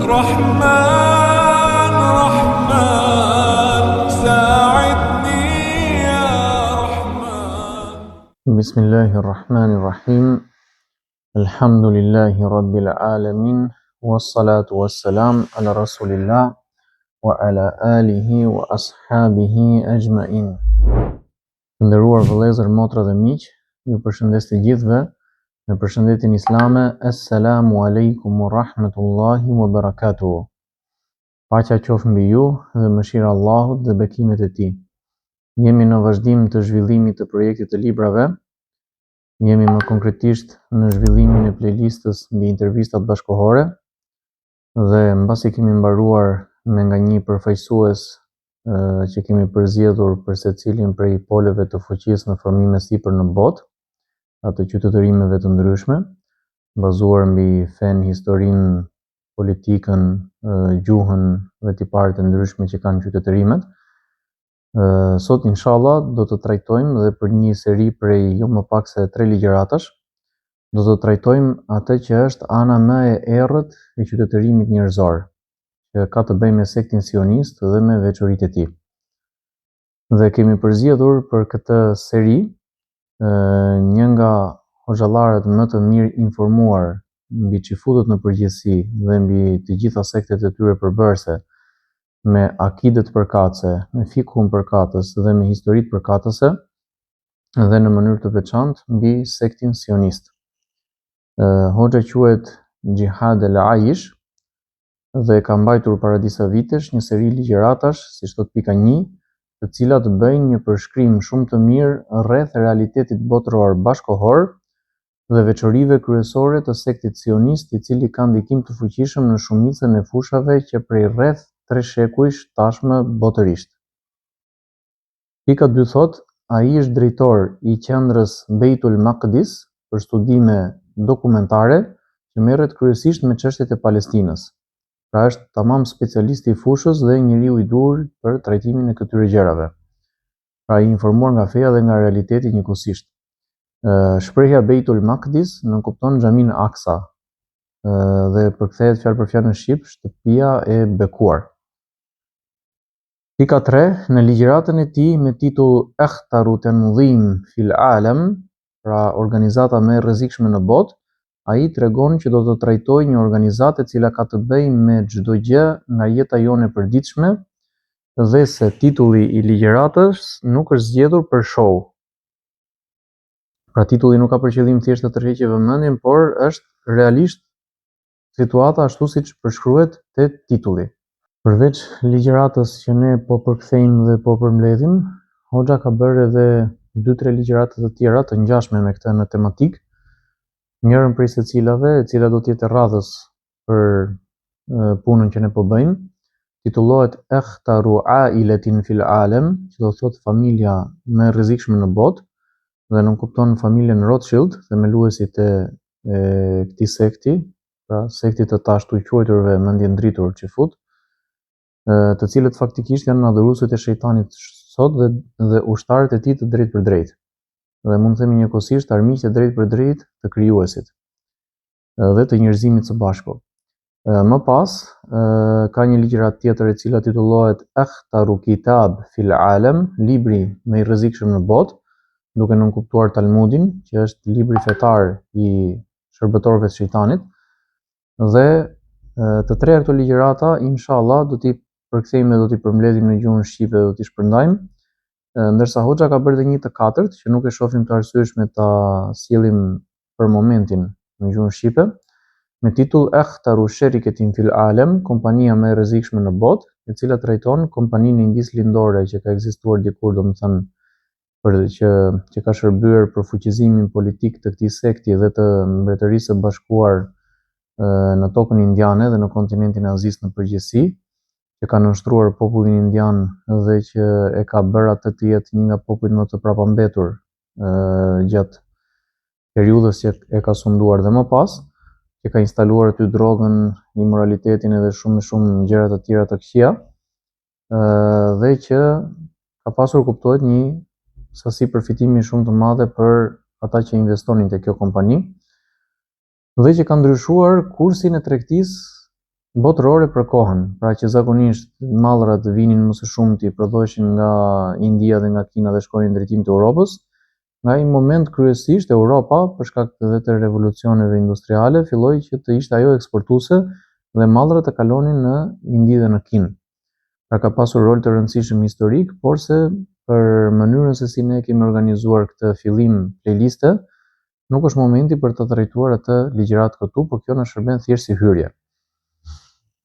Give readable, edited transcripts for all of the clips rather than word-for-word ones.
رحمن رحمن ساعدني يا رحمن. بسم الله الرحمن الرحيم. الحمد لله رب العالمين والصلاة والسلام على رسول الله وعلى آله وأصحابه أجمعين. Nderuar vëllezër, motra dhe miq, ju përshëndes të gjithëve në përshëndetjen islame. Assalamu alaikum wa rahmatullahi wa barakatuhu. Paqja qoftë mbi ju dhe mëshira e Allahut dhe bekimet e tij. Jemi në vazhdim të zhvillimit të projektit të librave. Jemi më konkretisht në zhvillimin e playlistës mbi intervistat bashkëkohore dhe mbasi kemi mbaruar me nga një përfaqësues që kemi përzgjedhur për secilin prej poleve të fuqisë në formime sipër në botë, atë qytetërimeve të ndryshme, bazuar mbi fen, historinë, politikën, gjuhën dhe tiparet e ndryshme që kanë qytetërimet. Sot inshallah do të trajtojmë dhe për një seri prej jo më pak se 3 ligjëratash, do të trajtojmë atë që është ana më e errët e qytetërimit njerëzor, që ka të bëjë me sektin sionist dhe me veçoritë e tij. Dhe kemi përzgjedhur për këtë seri një nga hoxhallarët më të mirë informuar mbi çifutët në përgjithësi dhe mbi të gjitha sektet e tyre përbërëse, me akidet përkatëse, me fikhun përkatës dhe me historitë përkatëse, dhe në mënyrë të veçantë mbi sektin sionist. Hoxha quhet Jihad El Aish dhe ka mbajtur para disa vitesh një seri ligjëratash, siç thot pika 1, të cilat bëjnë një përshkrim shumë të mirë rreth realitetit botëror bashkëkohor dhe veçorive kryesore të sektit sionist, i cili ka ndikim të fuqishëm në shumicën e fushave që prej rreth 3 shekujsh tashmë botërisht. Pika 2 thot, ai është drejtor i qendrës Beitul Maqdis për studime dokumentare që merret kryesisht me çështjet e Palestinës. Pra është tamam specialist i fushës dhe njeriu i dur për trajtimin e këtyre gjërave. Pra i informuar nga feja dhe nga realiteti njëkohësisht. Shprehja Beitul Maqdis nënkupton Xhamin Aksa dhe përkthehet fjalë për fjalë në shqip shtëpia e bekuar. Pika 3, në ligjëratën e tij me titull Akhtaru Tanzim fil Alam, pra organizata më e rrezikshme në botë, ai tregon që do të trajtojë një organizatë e cila ka të bëjë me çdo gjë nga jeta jone e përditshme dhe se titulli i ligjëratës nuk është zgjedhur për show. Pra titulli nuk ka për qëllim thjesht të tërheqë vëmendjen, por është realisht situata ashtu siç përshkruhet te titulli. Përveç ligjëratës që ne po përkthejmë dhe po përmbledhim, Hoxha ka bërë edhe 2-3 ligjërata të tjera të ngjashme me këtë në tematik, njërën prej se cilave, e cila do t'jetë radhës për punën që ne po bëjmë, titullohet Akhtaru Ailetin fil Alem, që do thotë familja më e rrezikshme në botë, dhe nënkupton familjen Rothschild, themeluesit e këtij sekti, pra sektit të ashtu quajturve mendje ndritur qifut, të cilët faktikisht janë adhuruesit e shejtanit sot dhe ushtarët e tij të drejtë për drejtë. Dhe mund të themi njëkohësisht armiqtë e drejtë për drejtë të krijuesit dhe të njerëzimit së bashku. Më pas ka një ligjërat tjetër e cila titullohet Akhtaru Kitab fil Alam, libri më i rrezikshëm në botë, duke nënkuptuar Talmudin, që është libri fetar i shërbëtorëve të shejtanit. Dhe të treja këto ligjërata, inshallah, do t'i përkthejmë dhe do t'i përmbledhim në gjuhën shqipe dhe do t'i shpërndajmë. Ndërsa Hoxha ka bërë dhe një të katërt, që nuk e shohim të arsyeshme ta sjellim për momentin në gjuhën shqipe, me titull Akhtaru Sharikatin fil Alam, kompania më e rrezikshme në botë, e cila trajton kompaninë indis lindore që ka ekzistuar dikur, domethënë që ka shërbyer për fuqizimin politik të këtij sekti dhe të Mbretërisë së Bashkuar në tokën indiane dhe në kontinentin azis në përgjithësi, që ka nënshtruar popullin indian dhe që e ka bërë atë të jetë një nga popujt më të prapambetur gjatë periudhës që e ka sunduar dhe më pas, që ka instaluar aty drogën, imoralitetin edhe shumë gjëra të tjera të këqija, dhe që ka pasur kuptohet një sasi përfitimi shumë të madhe për ata që investonin te kjo kompani, dhe që ka ndryshuar kursin e tregtisë botërore për kohën, pra që zakonisht mallrat vinin më së shumti, prodhoheshin nga India dhe nga Kina dhe shkonin drejtim të Europës. Nga ai moment kryesisht Europa, për shkak të revolucioneve industriale, filloi që të ishte ajo eksportuese dhe mallrat të kalonin në Indi dhe në Kinë. Pra ka pasur rol të rëndësishëm historik, por se për mënyrën se si ne kemi organizuar këtë fillim playliste, nuk është momenti për të trajtuar atë ligjërat këtu, por kjo na shërben thjesht si hyrje.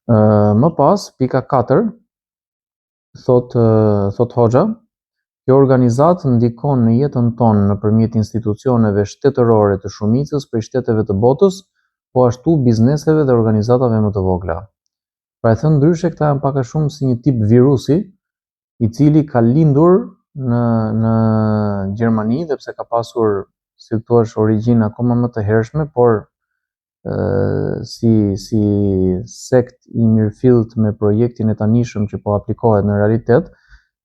Më pas, pika 4, thot Hoxha, kjo organizatë ndikon në jetën tonë nëpërmjet institucioneve shtetërore të shumicës prej shteteve të botës, po ashtu bizneseve dhe organizatave më të vogla. Pra e thënë ndryshe, këta janë pak a shumë si një tip virusi, i cili ka lindur në Gjermani, dhe pse ka pasur, si thua, origjinë akoma më të hershme, por si sekt i mirëfillt me projektin e tanishëm që po aplikohet në realitet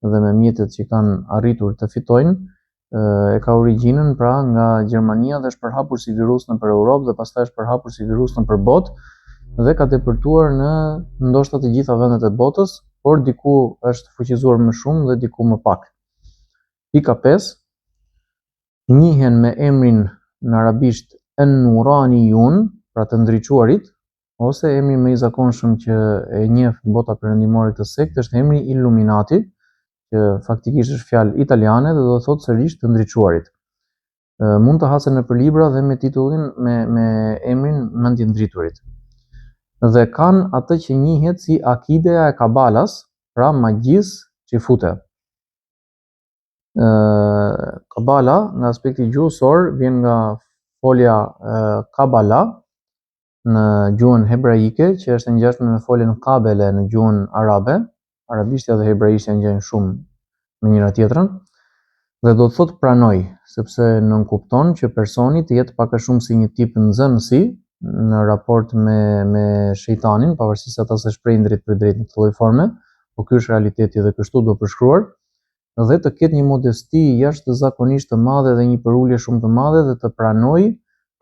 dhe me mjetet që kanë arritur të fitojnë, e ka origjinën pra nga Gjermania dhe është përhapur si virus nëpër Europë dhe pastaj është përhapur si virus nëpër botë dhe ka depërtuar në ndoshta të gjitha vendet e botës, por diku është fuqizuar më shumë dhe diku më pak. Pika 5, njihen me emrin në arabisht an-nuraniyun, pra të ndriçuarit, ose emri më i zakonshëm që e njeh bota perëndimore këtë sektë është emri Illuminati, që faktikisht është fjalë italiane dhe do të thotë sërish të ndriçuarit. Mund të hasen nëpër libra dhe me titullin me emrin mendje ndriturit. Dhe kanë atë që njihet si akideja e kabalas, pra magjisë çifute. Kabala nga aspekti gjuhësor vjen nga folja kabala në gjuhën hebraike, që është e ngjashme me foljen kabele në gjuhën arabe. Arabishtja dhe hebraishtja ngjajnë shumë me njëra tjetrën, dhe do të thotë pranoj, sepse nënkupton që personi të jetë pak a shumë si një tip nxënësi në raport me shejtanin, pavarësisht se ata se shprehin drejt për drejt në këtë lloj forme, por ky është realiteti dhe kështu do përshkruar, dhe të ketë një modesti jashtëzakonisht të madhe dhe një përulje shumë të madhe dhe të pranoj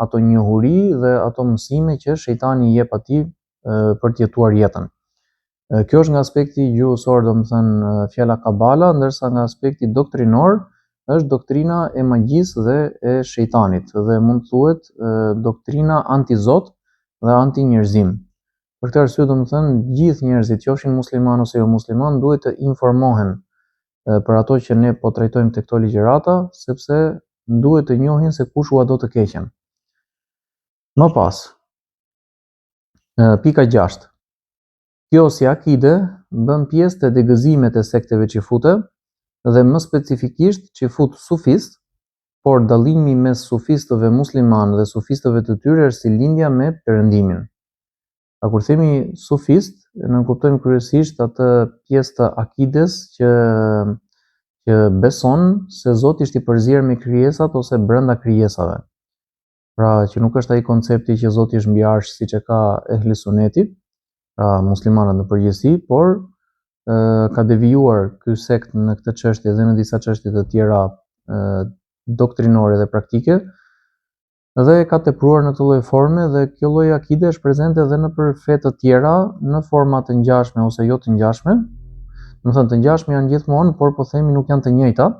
ato njohuri dhe ato mësime që shejtani i jep atij për të jetuar jetën. Kjo është nga aspekti gjuhësor, domethënë fjala kabala, ndërsa nga aspekti doktrinor është doktrina e magjisë dhe e shejtanit dhe mund thuhet doktrina anti-Zot dhe anti-njerëzim. Për këtë arsye, domethënë gjithë njerëzit, qofshin musliman ose jo musliman, duhet të informohen për ato që ne po trajtojmë te këto ligjërata, sepse duhet të njohin se kush ua do të keqen. Më pas, pika 6. Kjo si akide bën pjesë të degëzimet e sekteve çifute dhe më specifikisht çifut sufist, por dallimi mes sufistëve musliman dhe sufistëve të tyre është si lindja me Perëndimin. A kur themi sufist, ne kuptojmë kryesisht atë pjesë të akides që beson se Zoti është i përzier me krijesat ose brenda krijesave. Pra që nuk është ai koncepti që Zoti është mbi arsh siç e ka ehli suneti, pra muslimanët në përgjithësi, por ka devijuar ky sekt në këtë çështje dhe në disa çështje të tjera doktrinore dhe praktike, dhe ka tepruar në këtë lloj forme dhe kjo lloj akide është prezente edhe nëpër fe të tjera në forma të ngjashme ose jo të ngjashme. Domethënë të ngjashme janë gjithmonë, por po themi nuk janë të njëjta.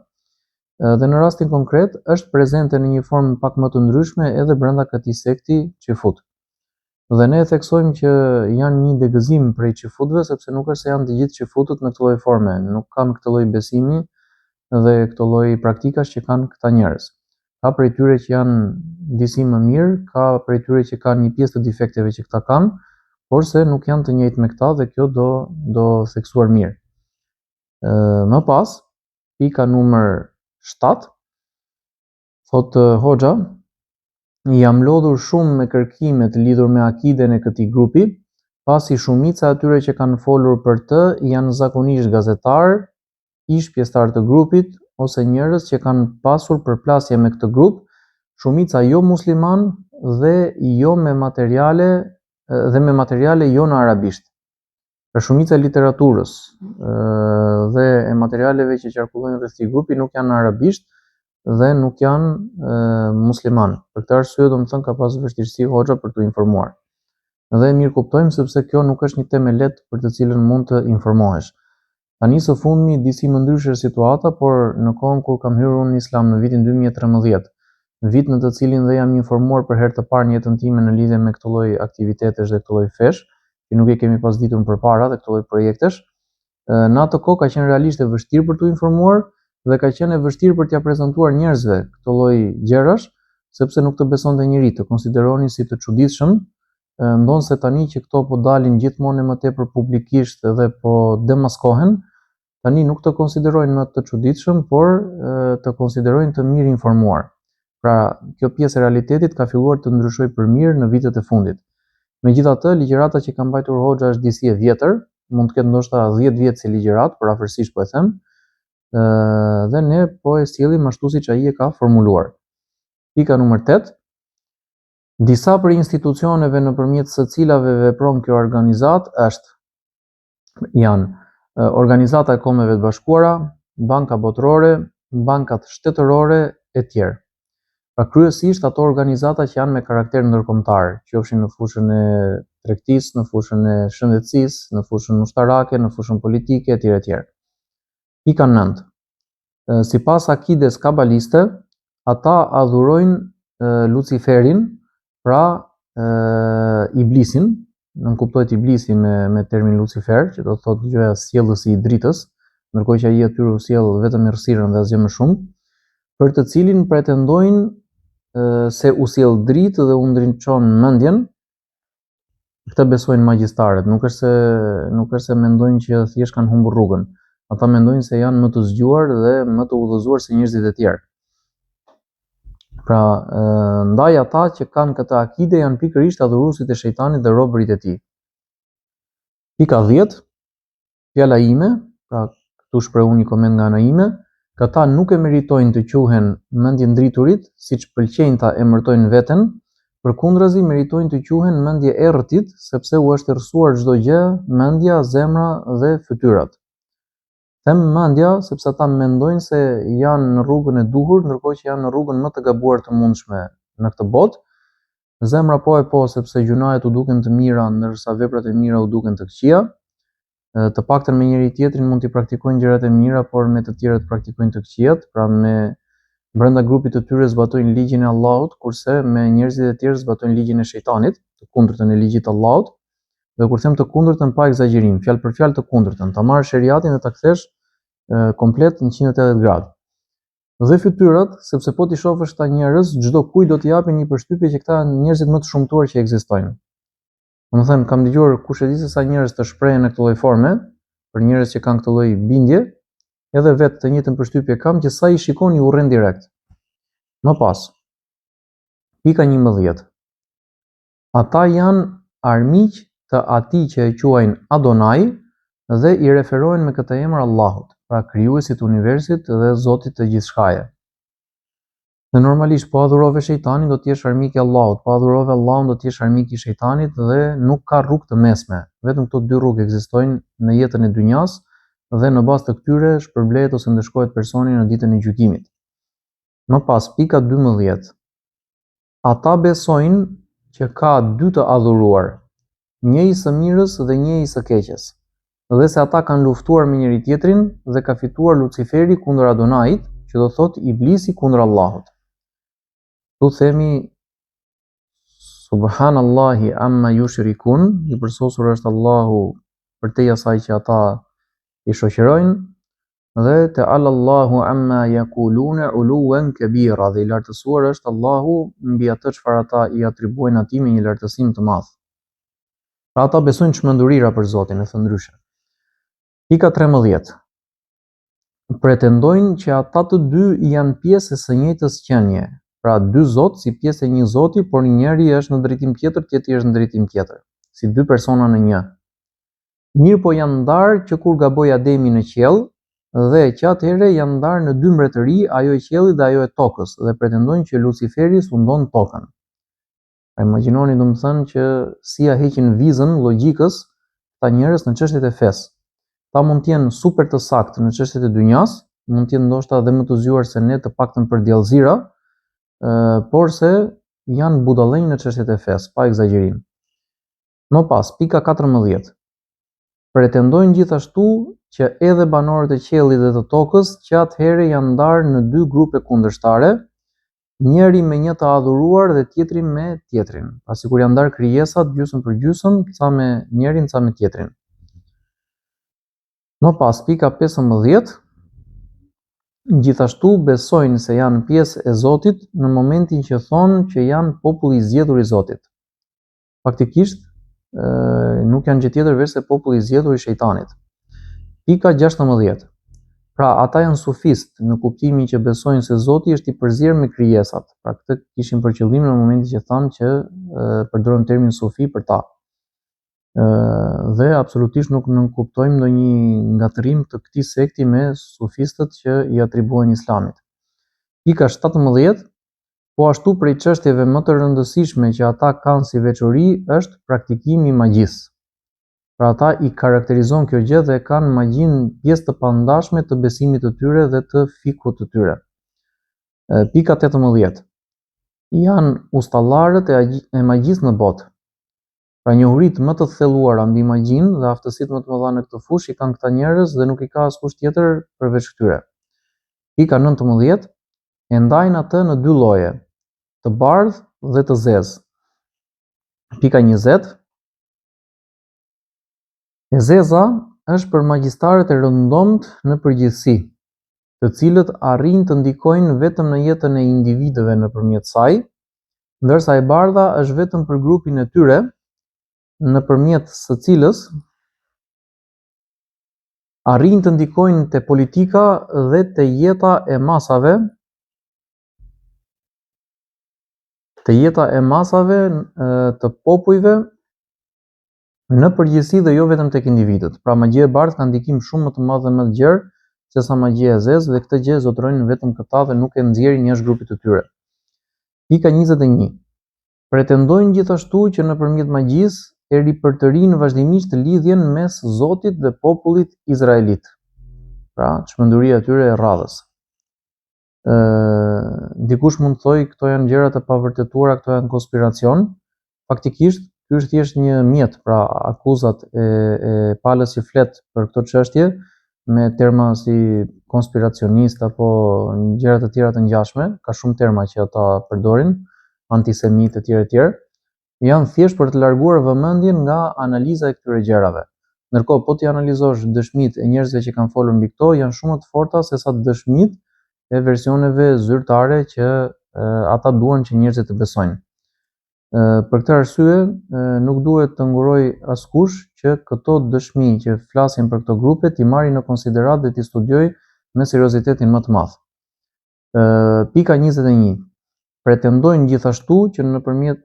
Dhe në rastin konkret është prezente në një formë pak më të ndryshme edhe brenda këtij sekti çifut. Dhe ne e theksojmë që janë një degëzim prej çifutëve, sepse nuk është se janë të gjithë çifutët në këtë lloj forme, nuk kanë këtë lloj besimi dhe këtë lloj praktikash që kanë këta njerëz. Ka prej tyre që janë disi më mirë, ka prej tyre që kanë një pjesë të defekteve që këta kanë, por se nuk janë të njëjtë me këta dhe kjo do theksuar mirë. Më pas, pika numër 7, thot Hoxha, jam lodhur shumë me kërkimet lidhur me akiden e këtij grupi, pasi shumica atyre që kanë folur për të janë zakonisht gazetarë, ish pjesëtar të grupit ose njerëz që kanë pasur përplasje me këtë grup, shumica jo musliman dhe jo me materiale jo në arabisht. Pra shumica e literaturës dhe e materialeve që qarkullojnë rreth këtij grupi nuk janë në arabisht dhe nuk janë musliman. Për këtë arsye, domethënë ka pasur vështirësi Hoxha për t'u informuar. Dhe mirë kuptojmë sepse kjo nuk është një temë e lehtë për të cilën mund të informohesh. Tani së fundmi disi më ndryshe situata, por në kohën kur kam hyrë unë në Islam në vitin 2013, vit në të cilin dhe jam informuar për herë të parë në jetën time në lidhje me këtë lloj aktivitetesh dhe këtë lloj fesh, që nuk e kemi pas ditur përpara dhe këtë lloj projektesh. Në atë kohë ka qenë realisht e vështirë për t'u informuar dhe ka qenë e vështirë për t'ia prezantuar njerëzve këtë lloj gjërash, sepse nuk të besonte njëri, të konsideronin si të çuditshëm, ndonse tani që këto po dalin gjithmonë më tepër publikisht dhe po demaskohen, tani nuk të konsiderojnë më të çuditshëm, por të konsiderojnë të mirë informuar. Pra, kjo pjesë e realitetit ka filluar të ndryshojë për mirë në vitet e fundit. Megjithatë, ligjërata që ka mbajtur Hoxha është disi e vjetër, mund të ketë ndoshta 10 vjet si ligjërat, por afërsisht po e them, dhe ne po e sjellim ashtu siç ai e ka formuluar. Pika numër 8. Disa për institucioneve nëpërmjet së cilave vepron kjo organizat janë Organizata e Kombeve të Bashkuara, Banka Botërore, bankat shtetërore e tjerë. Pra kryesisht ato organizata që janë me karakter ndërkombëtar, qofshin në fushën e tregtisë, në fushën e shëndetësisë, në fushën ushtarake, në fushën politike etj. etj. Pika 9. Sipas akides kabaliste, ata adhurojnë Luciferin, pra Iblisin, nuk kuptohet Iblisi me termin Lucifer, që do të thotë gjëja sjellësi i dritës, ndërkohë që ai aty u sjell vetëm errësirën dhe asgjë më shumë, për të cilin pretendojnë se u sjell dritë dhe u ndriçon mendjen. Këtë besojnë magjistarët, nuk është se mendojnë që thjesht kanë humbur rrugën. Ata mendojnë se janë më të zgjuar dhe më të udhëzuar se njerëzit e tjerë. Pra, ndaj ata që kanë këtë akide janë pikërisht adhuruesit e shejtanit dhe robërit e tij. Pika 10. Fjala ime, pra këtu shpreh unë një koment nga ana ime, këta nuk e meritojnë të quhen mendje ndriturit, siç pëlqejnë ta emërtojnë veten, përkundrazi meritojnë të quhen mendje errëtit, sepse u është errësuar çdo gjë, mendja, zemra dhe fytyrat. Them mendja sepse ata mendojnë se janë në rrugën e duhur, ndërkohë që janë në rrugën më të gabuar të mundshme në këtë botë. Zemra po sepse gjunahet u duken të mira, ndërsa veprat e mira u duken të këqija. Të paktën me njëri tjetrin mund t'i praktikojnë gjërat e mira, por me të tjerët praktikojnë të këqijat, pra brenda grupit të tyre zbatojnë ligjin e Allahut, kurse me njerëzit e tjerë zbatojnë ligjin e shejtanit, të kundërtën e ligjit të Allahut. Dhe kur them të kundërtën pa egzagerim, fjalë për fjalë të kundërtën, ta marrësh sheriatin dhe ta kthesh komplet në 180 gradë. Dhe fytyrat, sepse po t'i shohësh këta njerëz, çdo kujt do t'i japin një përshtypje që këta janë njerëzit më të shumtuar që ekzistojnë. Domethënë, kam dëgjuar kush e di se sa njerëz të shprehen në këtë lloj forme, për njerëz që kanë këtë lloj bindje, edhe vetë të njëjtën përshtypje kam që sa i shikoni u urren direkt. Më pas. Pika 11. Ata janë armiq të atij që e quajnë Adonai dhe i referohen me këtë emër Allahut, pra krijuesit të universit dhe Zotit të gjithçkaje. Dhe normalisht po adhurove shejtanin do të jesh armik i Allahut, po adhurove Allahun do të jesh armik i shejtanit dhe nuk ka rrugë të mesme. Vetëm këto dy rrugë ekzistojnë në jetën e dynjas dhe në bazë të këtyre shpërblehet ose ndeshkohet personi në ditën e gjykimit. Më pas, pika 12. Ata besojnë që ka dy të adhuruar, njëri së mirës dhe njëri së keqes, dhe se ata kanë luftuar me njëri tjetrin dhe ka fituar Luciferi kundër Adonait, që do thotë Iblisi kundër Allahut. Tu themi Subhanallahi amma yushrikun, i përsosur është Allahu përtej asaj që ata i shoqërojnë, dhe ta'ala Allahu amma yaquluna uluwan kabira, dhe i lartësuar është Allahu mbi atë çfarë ata i atribuojnë atij me një lartësim të madh. Pra ata besojnë çmendurira për Zotin, e thënë ndryshe. Pika 13. Pretendojnë që ata të dy janë pjesë e së njëjtës qenie, pra dy Zot si pjesë e një Zoti, por njëri është në drejtim tjetër, tjetri është në drejtim tjetër, si dy persona në një. Mirë po janë ndarë që kur gaboi Ademi në qiell, dhe që atëherë janë ndarë në dy mbretëri, ajo e qiellit dhe ajo e tokës, dhe pretendojnë që Luciferi sundon tokën. Imagjinoni domethënë që si ja heqin vizën logjikës ta njerëz në çështjet e fesë. Ta mund të jenë super të saktë në çështjet e dynjas, mund të jenë ndoshta edhe më të zgjuar se ne, të paktën për djallëzira, por se janë budallënj në çështjet e fesë, pa egzagerim. Më pas, pika 14. Pretendojnë gjithashtu që edhe banorët e qiellit dhe të tokës që atëherë janë ndarë në 2 grupe kundërshtare, njëri me një të adhuruar dhe tjetri me tjetrin. Pra sikur janë ndarë krijesat gjysmë për gjysmë, ca me njërin, ca me tjetrin. Më pas, pika 15. Gjithashtu besojnë se janë pjesë e Zotit në momentin që thonë që janë populli i zgjedhur i Zotit. Faktikisht, nuk janë gjë tjetër veç se populli i zgjedhur i shejtanit. Pika 16. Pra ata janë sufist në kuptimin që besojnë se Zoti është i përzierë me krijesat. Pra këtë kishin për qëllim në momentin që thamë që përdorëm termin sufi për ta. Dhe absolutisht nuk kuptojmë ndonjë ngatërim të këtij sekti me sufistët që i atribuohen Islamit. Pika 17. Po ashtu prej çështjeve më të rëndësishme që ata kanë si veçori është praktikimi i magjisë. Pra ata i karakterizon kjo gjë dhe kanë magjinë pjesë të pandashme të besimit të tyre dhe të fikut të tyre. Pika 18. Janë ustallarët e magjisë në botë. Pra njohuritë më të thelluara mbi magjinë dhe aftësitë më të mëdha në këtë fushë i kanë këta njerëz dhe nuk i ka askush tjetër përveç këtyre. Pika 19. E ndajnë atë në 2 lloje, të bardhë dhe të zezë. Pika 20. E zeza është për magjistarët e rëndomt në përgjithësi, të cilët arrin të ndikojnë vetëm në jetën e individëve nëpërmjet saj, ndërsa e bardha është vetëm për grupin e tyre, nëpërmjet së cilës arrin të ndikojnë te politika dhe te jeta e masave, të popujve në përgjithësi dhe jo vetëm tek individët. Pra magjia e bardhë ka ndikim shumë më të madh dhe më të gjerë sesa magjia e zezë dhe këtë gjë zotrojnë vetëm këta dhe nuk e nxjerrin jashtë grupit të tyre. Pika 21. Pretendojnë gjithashtu që nëpërmjet magjisë e ripërtërinë vazhdimisht lidhjen mes Zotit dhe popullit izraelit. Pra, çmenduria e tyre e rradhës. Dikush mund të thojë këto janë gjëra të pavërtetuara, këto janë konspiracion. Faktikisht, ky është thjesht një mjet, pra akuzat e palës që flet për këtë çështje me terma si konspiracionist apo gjëra të tjera të ngjashme, ka shumë terma që ata përdorin, antisemit etj. Janë thjesht për të larguar vëmendjen nga analiza e këtyre gjërave. Ndërkohë, po ti analizosh dëshmitë e njerëzve që kanë folur mbi këto, janë shumë të forta sesa dëshmitë e versioneve zyrtare që ata duan që njerëzit të besojnë. Për këtë arsye, nuk duhet të nguroj askush që këto dëshmi që flasin për këto grupe t'i marrë në konsiderat dhe t'i studioj me seriozitetin më të madh. Pika 21. Pretendojnë gjithashtu që nëpërmjet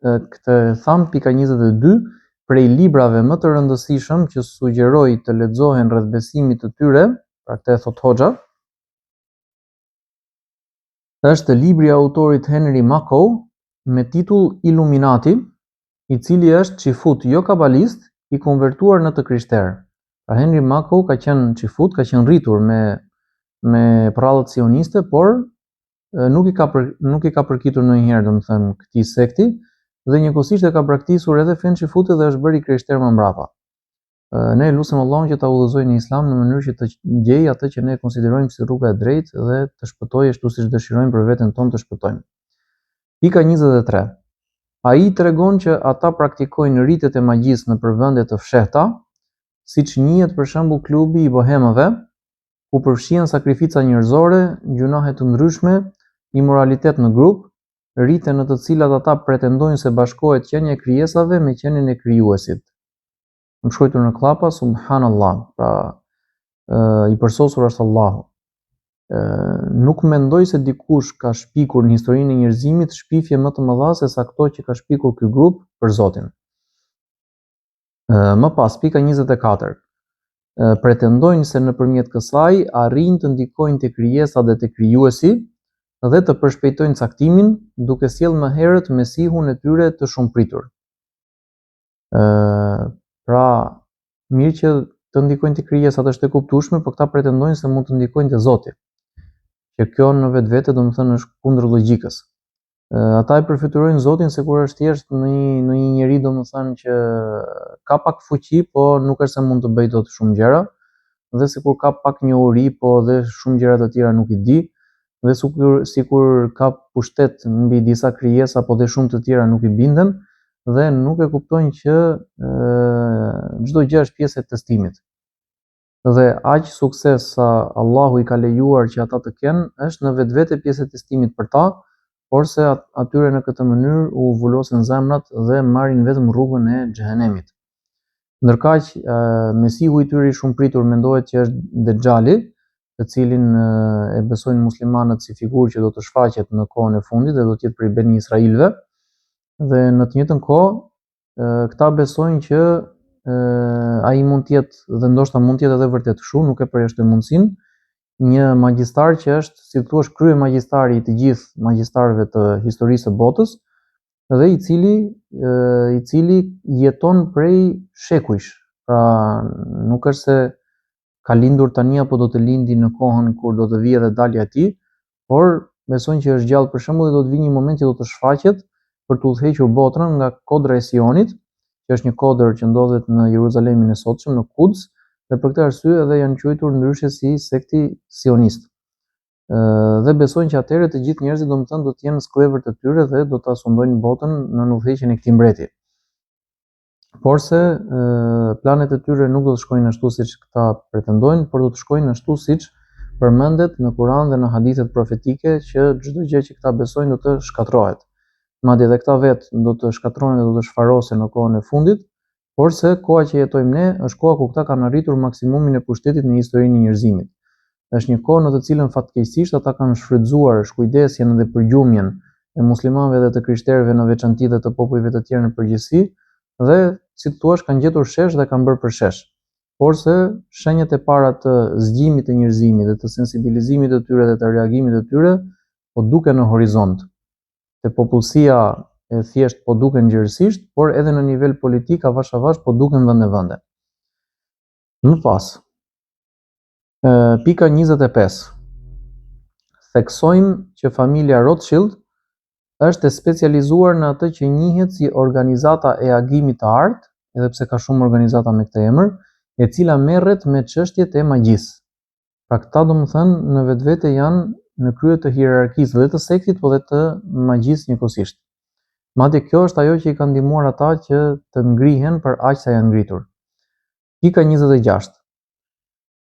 këtë tham pika 22, prej librave më të rëndësishëm që sugjeroi të lexohen rreth besimit të tyre, pra këtë e thot Hoxha, është libri i autorit Henry Makow me titull Illuminati, i cili është xifut jo kabalist, i konvertuar në të krishterë. Pra Henry Makow ka qenë xifut, ka qenë rritur me prallët sioniste, por nuk i ka përkitur ndonjëherë, domethënë, këtij sekti, dhe njëkohësisht e ka praktikosur edhe fen xifute dhe është bërë i krishterë më mbrapa. Ne lutem Allahun që ta udhëzojë në Islam në mënyrë që të gjejë atë që ne konsiderojmë si rruga e drejtë dhe të shpëtojë ashtu siç dëshirojmë për veten tonë të shpëtojmë. Pika 23. Ai tregon që ata praktikojnë ritet e magjisë nëpër vende të fshehta, siç njihet për shembull klubi i bohemëve, ku përfshihen sakrifica njerëzore, gjunahe të ndryshme, imoralitet në grup, rite në të cilat ata pretendojnë se bashkohet qenia e krijesave me qenien e krijuesit. Më shkruar në klapa, subhanallah, pra i përsosur është Allahu. Nuk mendoj se dikush ka shpikur në historinë e njerëzimit shpifje më të mëdha se sa këto që ka shpikur ky grup për Zotin. Më pas, pika 24. Pretendojnë se nëpërmjet kësaj arrin të ndikojnë te krijesat dhe te krijuesi dhe të përshpejtojnë caktimin, duke sjellë më herët mesihun e tyre të shumëpritur. Pra, mirë që të ndikojnë te krijesat është e kuptueshme, por këta pretendojnë se mund të ndikojnë te Zoti. Që kjo në vetvete domethënë është kundër logjikës. Ata e përfiturojnë Zotin se kur është thjesht në një njeri domethënë që ka pak fuqi, po nuk është se mund të bëjë dot shumë gjëra, dhe sikur ka pak njohuri, po dhe shumë gjëra të tjera nuk i di, dhe sikur ka pushtet mbi disa krijesa, po dhe shumë të tjera nuk i binden dhe nuk e kuptojnë që çdo gjë është pjesë e testimit. Dhe aq sukses sa Allahu i ka lejuar që ata të kenë, është në vetvete pjesë e testimit për ta, por se atyre në këtë mënyrë u vulosen zemrat dhe marrin vetëm rrugën e xhehenemit. Ndërkaq Mesihu i tyre i shumë pritur mendohet që është Dejjali, të cilin e besojnë muslimanët si figurë që do të shfaqet në kohën e fundit dhe do të jetë prej Beni Israilëve. Dhe në të njëjtën kohë këta besojnë që ai mund të jetë, dhe ndoshta mund të jetë edhe vërtet kështu, nuk e përjashtoj mundësinë, një magjistar që është, si thua, krye magjistari i të gjithë magjistarëve të historisë së botës, dhe i cili jeton prej shekujsh. Pra nuk është se ka lindur tani apo do të lindi në kohën kur do të vijë dhe dalja e tij, por besojnë që është gjallë për shembull dhe do të vijë një moment që do të shfaqet për të udhëhequr botrën nga kodra e Sionit, që është një kodër që ndodhet në Jeruzalemin e sotshëm, në Quds, dhe për këtë arsye edhe janë quajtur ndryshe si sekti sionist. Dhe besojnë që atëherë të gjithë njerëzit domethënë do të jenë skllëvër të tyre dhe do ta sundojnë botën në udhëheqjen e këtij mbreti. Porse planet e tyre nuk do të shkojnë ashtu siç këta pretendojnë, por do të shkojnë ashtu siç përmendet në Kur'an dhe në hadithet profetike, që çdo gjë që këta besojnë do të shkatërrohet. Madje edhe këta vetë do të shkatërrohen dhe do të shfarosen në kohën e fundit, porse koha që jetojmë ne është koha ku këta kanë arritur maksimumin e pushtetit në historinë e njerëzimit. Është një kohë në të cilën fatkeqësisht ata kanë shfrytzuar shkujdesjen dhe përgjumjen e muslimanëve dhe të krishterëve në veçantë dhe të popujve të tjerë në përgjithësi, dhe si thua kanë gjetur shesh dhe kanë bërë për shesh. Porse shenjat e para të zgjimit të njerëzimit dhe të sensibilizimit të tyre dhe të reagimit të tyre po duken në horizont. Te popullsia e thjesht po duken gjerësisht, por edhe në nivel politik avash avash po duken vende. Më pas, pika 25. Theksojmë që familja Rothschild është e specializuar në atë që njihet si organizata e agimit të artë, edhe pse ka shumë organizata me këtë emër, e cila merret me çështjet e magjisë. Pra këta domethënë në vetvete janë në krye të hierarkisë dhe të sektit, po dhe të magjisë njëkohësisht. Madje kjo është ajo që i ka ndihmuar ata që të ngrihen për aq sa janë ngritur. Pika 26.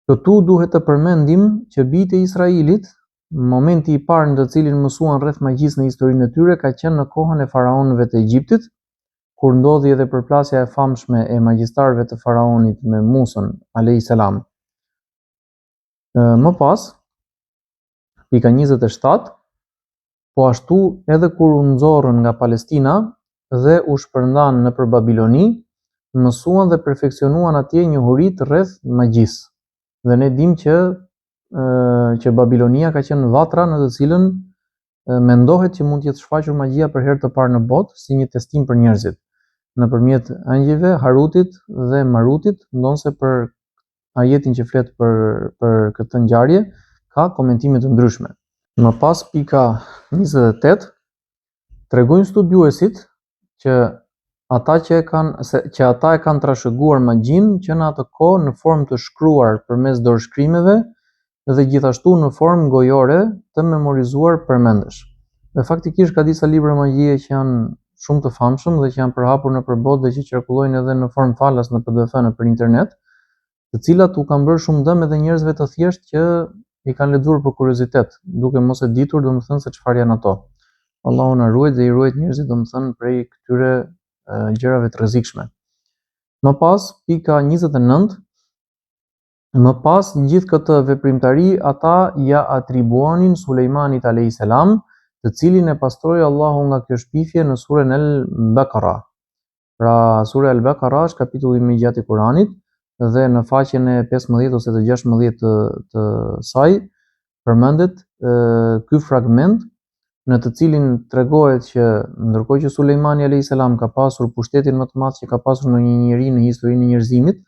Këtu duhet të përmendim që bijtë e Israilit, momenti i parë në të cilin mësuan rreth magjisë në historinë e tyre ka qenë në kohën e faraonëve të Egjiptit, kur ndodhi edhe përplasja e famshme e magjistarëve të faraonit me Musën alayhis salam. Më pas, pika 27, po ashtu edhe kur u nxorrën nga Palestina dhe u shpërndan nëpër Babiloni, mësuan dhe perfeksionuan atje njohuritë rreth magjisë. Dhe ne dimë që Babilonia ka qenë vatra në të cilën mendohet që mund të jetë shfaqur magjia për herë të parë në botë si një testim për njerëzit, nëpërmjet angjëjve Harutit dhe Marutit, ndonse për ajetin që flet për këtë ngjarje ka komentime të ndryshme. Më pas, pika 28, tregojnë studiuesit që ata e kanë trashëguar magjinë që në atë kohë në formë të shkruar përmes dorëshkrimeve dhe gjithashtu në formë gojore të memorizuar përmendesh. Dhe faktikisht ka disa libra magjie që janë shumë të famshëm dhe që janë përhapur nëpër botë dhe që qarkullojnë edhe në formë falas në PDF nëpër internet, të cilat u kanë bërë shumë dëm edhe njerëzve të thjeshtë që i kanë lexuar për kuriozitet, duke mos e ditur domethënë se çfarë janë ato. Allahu na ruaj dhe i ruaj njerëzit domethënë prej këtyre gjërave të rrezikshme. Më pas, pika 29, më pas gjithë këtë veprimtari ata ja atribuonin Sulejmanit alayhis salam, të cilin e pastroi Allahu nga kjo shpifje në surën Al-Baqara. Pra sura Al-Baqara është kapitulli më i gjatë i Kuranit, dhe në faqen e 15 ose të 16 të saj përmendet ky fragment në të cilin tregohet që ndërkohë që Sulejmani alayhis salam ka pasur pushtetin më të madh që ka pasur ndonjë njeri në historinë e njerëzimit,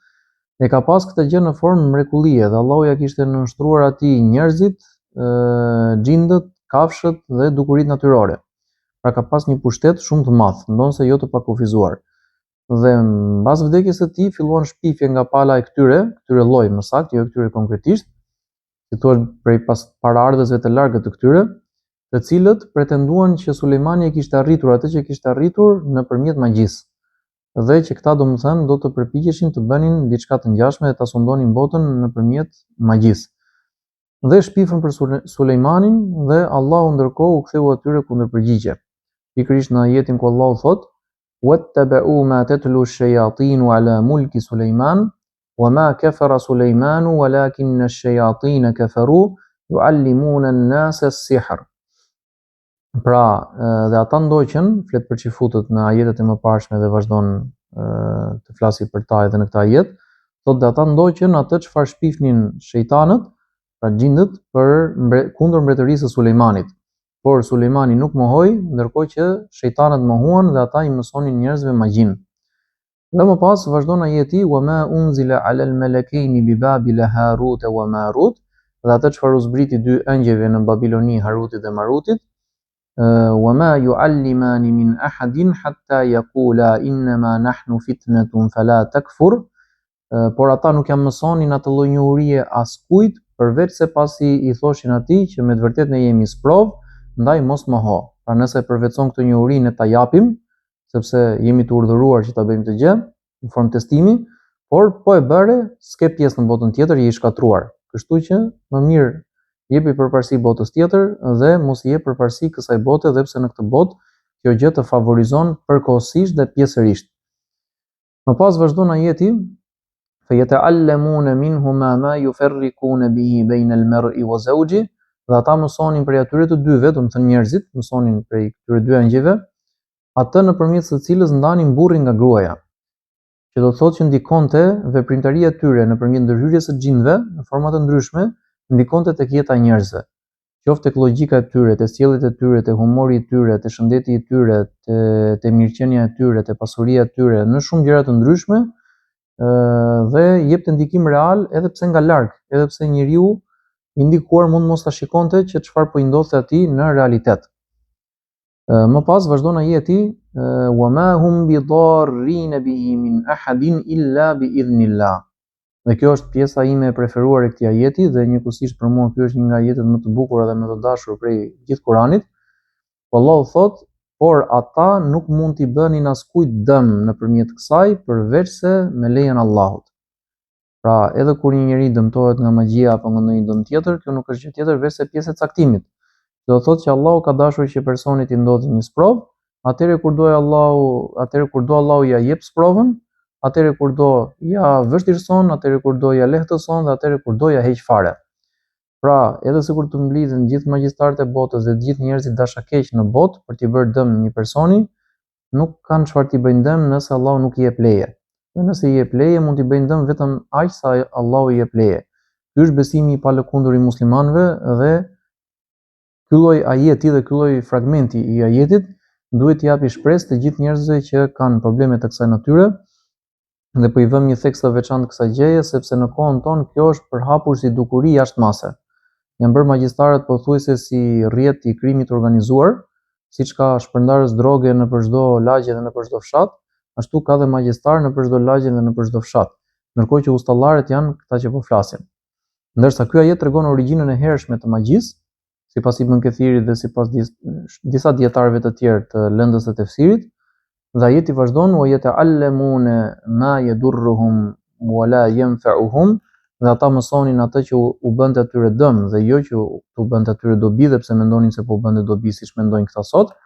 e ka pas këtë gjë në formë mrekullie dhe Allahu ja kishte nënshtruar atij njerëzit, xhindët, kafshët dhe dukuritë natyrore. pra ka pas një pushtet shumë të madh, ndonse jo të pakufizuar. Dhe mbas vdekjes së tij filluan shpifje nga pala e këtyre lloj më saktë, jo këtyre konkretisht, si thuhet prej paraardhësve të largët të këtyre, të cilët pretenduan që Sulejmani e kishte arritur atë që kishte arritur nëpërmjet magjisë. Dhe që këta domethënë do të përpiqeshin të bënin diçka të ngjashme dhe ta sundonin botën nëpërmjet magjisë. Dhe shpifën për Sulejmanin dhe Allahu ndërkohë u ktheu atyre kundërpërgjigje. Pikërisht në ajetin ku Allahu thotë: "Wattaba'u ma tatlu ash-shayatinu 'ala mulki Sulejman, wa ma kafara Sulejmanu walakinna ash-shayatina kafaru yu'allimuna an-nasa as-sihr." Pra, dhe ata ndoqën, flet për çifutët në ajetet e mëparshme dhe vazhdon të flasë për ta edhe në këtë ajet, thotë dhe ata ndoqën atë çfarë shpifnin shejtanët, pra xhindët, për kundër mbretërisë së Sulejmanit. Por Sulejmani nuk mohoi, ndërkohë që shejtanët mohuan dhe ata I mësonin njerëzve magjinë. Dhe më pas vazhdon ajeti: "Wa ma unzila 'ala al-malakaini bi Babila Harut wa Marut", dhe atë çfarë u zbriti dy engjëjve në Babiloni, Harutit dhe Marutit. "Wa ma yu'allimani min ahadin hatta yaqula innama nahnu fitnatun fala takfur", por ata nuk jam mësonin atë lloj njohurie askujt, përveç se pasi I thoshin atij që me të vërtetë ne jemi sprov, ndaj mos moho. Pra nëse përvetson këtë njohuri ne ta japim, sepse jemi të urdhëruar që ta bëjmë të gjë në formë testimi, por po e bëre, s'ke pjesë në botën tjetër, je I shkatruar. Kështu që më mirë jepi përparësi botës tjetër dhe mos I jep përparësi kësaj bote, dhe pse në këtë botë kjo gjë të favorizon përkohësisht dhe pjesërisht. Më pas vazhdon ajeti: "Fayata'allamuna minhuma ma yufarriquna bihi bayna al-mar'i wa zawji", dhe ata mësonin prej atyre të dyve, do të thënë njerëzit, mësonin prej këtyre dy engjëjve, atë nëpërmjet së cilës ndanin burrin nga gruaja. Që do të thotë që ndikonte veprimtaria e tyre nëpërmjet ndërhyrjes së xhinëve në forma të ndryshme, ndikonte tek jeta e njerëzve. Qoftë tek logjika e tyre, te sjelljet e tyre, te humori I tyre, te shëndeti I tyre, te mirëqenia e tyre, te pasuria e tyre, në shumë gjëra të ndryshme, dhe jepte ndikim real edhe pse nga larg, edhe pse njeriu I ndikuar mund mos ta shikonte që çfarë po I ndodhte atij në realitet. Më pas vazhdon ajeti: "Wa ma hum bidarrin bihi min ahadin illa bi idhnillah." Dhe kjo është pjesa ime e preferuar e këtij ajeti dhe njëkohësisht për mua ky është një nga ajetet më të bukura dhe më të dashur prej gjithë Kuranit. Allahu thotë: "Por ata nuk mund t'i bënin askujt dëm nëpërmjet kësaj përveç se me lejen e Allahut." Pra, edhe kur një njeri dëmtohet nga magjia apo nga ndonjë dëm tjetër, kjo nuk është gjë tjetër veç se pjesë e caktimit. Do të thotë që Allahu ka dashur që personit I ndodhi një sprov, atëherë kur do Allahu ja jep sprovën, atëherë kur do ja vështirëson, atëherë kur do ja lehtëson dhe atëherë kur do ja heq fare. Pra, edhe sikur të mblidhen gjithë magjistarët e botës dhe të gjithë njerëzit dashakeq në botë për t'i bërë dëm një personi, nuk kanë çfarë t'i bëjnë dëm nëse Allahu nuk I jep leje. Dhe nëse I jep leje, mund t'i bëjnë dëm vetëm aq sa Allahu I jep leje. Ky është besimi I palëkundur I muslimanëve dhe ky lloj ajeti dhe ky lloj fragmenti I ajetit duhet t'i japi shpresë të gjithë njerëzve që kanë probleme të kësaj natyre, dhe po I vëm një theks të veçantë kësaj gjëje sepse në kohën tonë kjo është përhapur si dukuri jashtëmase. Janë bërë magjistarët pothuajse si rrjet I krimit organizuar, siç ka shpërndarës droge nëpër çdo lagje dhe nëpër çdo fshat, ashtu ka dhe magjistar nëpër çdo lagje dhe nëpër çdo fshat, ndërkohë që ustallarët janë këta që po flasin. Ndërsa ky ajet tregon origjinën e hershme të magjisë, sipas Ibn Kathirit dhe sipas disa dietarëve të tjerë të lëndës së tefsirit, dhe ajeti vazhdon: "Wa yata'allamuna ma yadurruhum wa la yanfa'uhum", dhe ata mësonin atë që u bënte atyre dëm dhe jo që u bënte atyre dobi, dhe pse mendonin se po u bënte dobi siç mendojnë këta sot.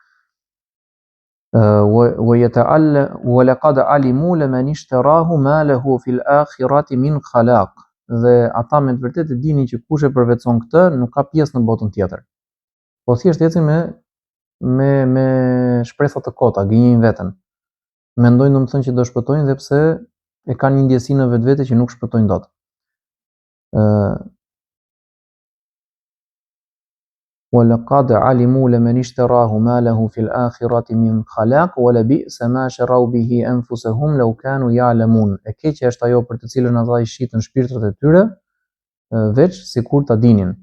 Wa laqad alimu liman ishtarahu ma lahu fil akhirati min khalaq. Dhe ata me të vërtetë dinin që kush e përvetson këtë nuk ka pjesë në botën tjetër. Po thjesht ecin me shpresa të kota, gënjejnë veten. Mendojnë domethënë që do shpëtojnë dhe pse e kanë një ndjesi në vetvete që nuk shpëtojnë dot. وَلَقَدْ عَلِمُوا لَمَنِ اشْتَرَاهُ مَا لَهُ فِي الْآخِرَةِ مِنْ خَلَاقٍ وَلَبِئْسَ مَا شَرَوْا بِهِ أَنفُسَهُمْ لَوْ كَانُوا يَعْلَمُونَ. E keqja është ajo për të cilën ata I shitën shpirtrat e tyre, veç sikur ta dinin.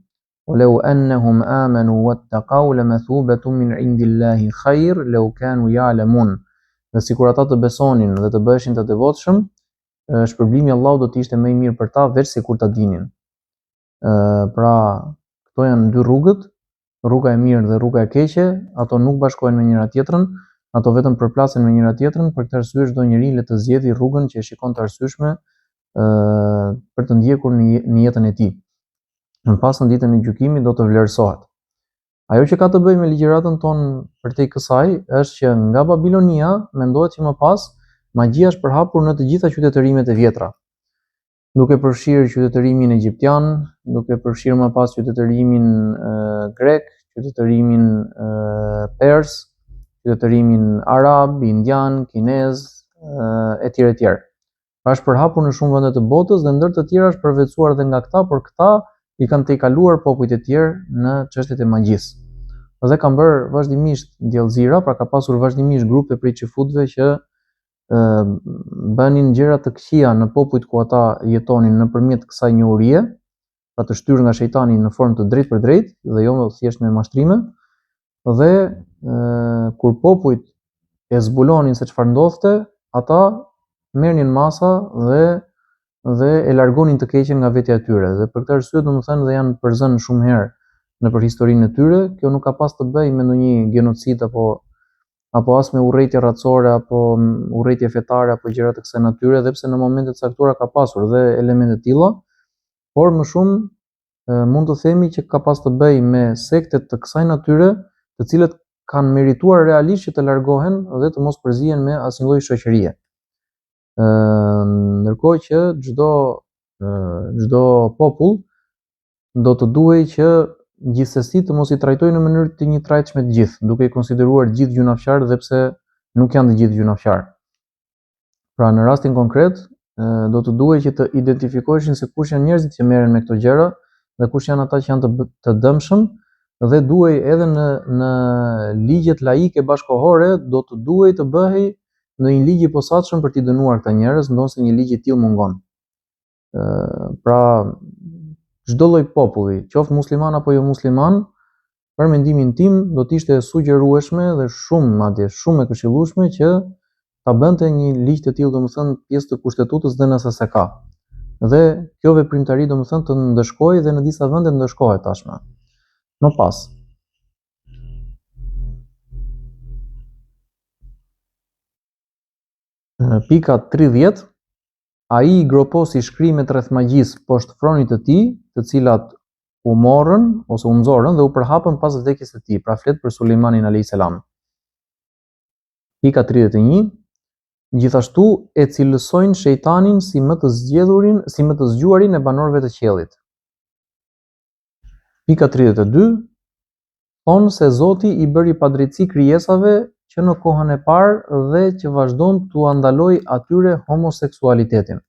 ولو أنهم آمنوا واتقوا لمثوبة من عند الله خير لو كانوا يعلمون. Dhe sikur ata të besonin dhe të bëheshin të devotshëm, shpërblimi i Allahut do të ishte më i mirë për ta veç sikur ta dinin. Pra, këto janë dy rrugët, rruga e mirë dhe rruga e keqe, ato nuk bashkohen me njëra tjetrën, ato vetëm përplasen me njëra tjetrën, për këtë arsye çdo njeri le të zgjedhë rrugën që e shikon të arsyeshme për të ndjekur në jetën e tij. Në pasën ditën e gjykimit do të vlerësohet. Ajo që ka të bëjë me ligjëratën tonë përtej kësaj është që nga Babilonia mendohet që më pas magjia është përhapur në të gjitha qytetërimet e vjetra, duke përfshirë qytetërimin egjiptian, duke përfshirë më pas qytetërimin grek, qytetërimin pers, qytetërimin arab, indian, kinez, etj. Pra është përhapur në shumë vende të botës dhe ndër të tjera është përvetësuar edhe nga këta, por këta i kanë tejkaluar popujt e tjerë në çështjet e magjisë. Dhe kanë bërë vazhdimisht djallëzira, pra ka pasur vazhdimisht grupe prej xifutëve që bënin gjëra të këqija në popujt ku ata jetonin nëpërmjet kësaj njohurie, pra të shtyrë nga shejtani në formë të drejtë për drejtë dhe jo thjesht me mashtrime. Dhe kur popujt e zbulonin se çfarë ndodhte, ata merrnin masa dhe e largonin të keqen nga vetja e tyre. Dhe për këtë arsye domethënë dhe janë përzënë shumë herë nëpër historinë e tyre. Kjo nuk ka pas të bëjë me ndonjë genocid apo as me urrëtie racore apo urrëtie fetare apo gjëra të kësaj natyre, edhe pse në momente të caktuara ka pasur dhe elemente të tilla, por më shumë mund të themi që ka pas të bëjë me sekte të kësaj natyre, të cilët kanë merituar realisht që të largohen dhe të mos përzihen me asnjë lloj shoqërie. Ndërkohë që çdo popull do të duhej që gjithsesi të mos i trajtojë në mënyrë të njëtrajtshme të gjithë, duke i konsideruar gjithë gjunafçar edhe pse nuk janë të gjithë gjunafçar. Pra në rastin konkret do të duhej që të identifikoheshin se kush janë njerëzit që merren me këto gjëra dhe kush janë ata që janë të dëmshëm, dhe duhej edhe në ligjet laike bashkohore do të duhej të bëhej në një ligj i posaçëm për t'i dënuar këta njerëz, ndonse një ligj i tillë mungon. Pra çdo lloj populli, qoftë musliman apo jo musliman, për mendimin tim do të ishte sugjerueshme dhe shumë e këshillueshme që ta bënte një ligj të tillë, domethënë pjesë të kushtetutës dhe nëse se ka. Dhe kjo veprimtari domethënë të ndëshkojë dhe në disa vende ndëshkohet tashmë. Më pas. Pika 30, ai i groposi shkrimet rreth magjisë poshtë fronit të tij, të cilat u morën ose u nxorën dhe u përhapën pas vdekjes së tij, pra flet për Sulejmanin alayhis salam. Pika 31, gjithashtu e cilësojnë shejtanin si më të zgjuarin e banorëve të qiellit. Pika 32, thonë se Zoti i bëri padrejtësi krijesave që në kohën e parë dhe që vazhdon t'u andaloj atyre homoseksualitetin.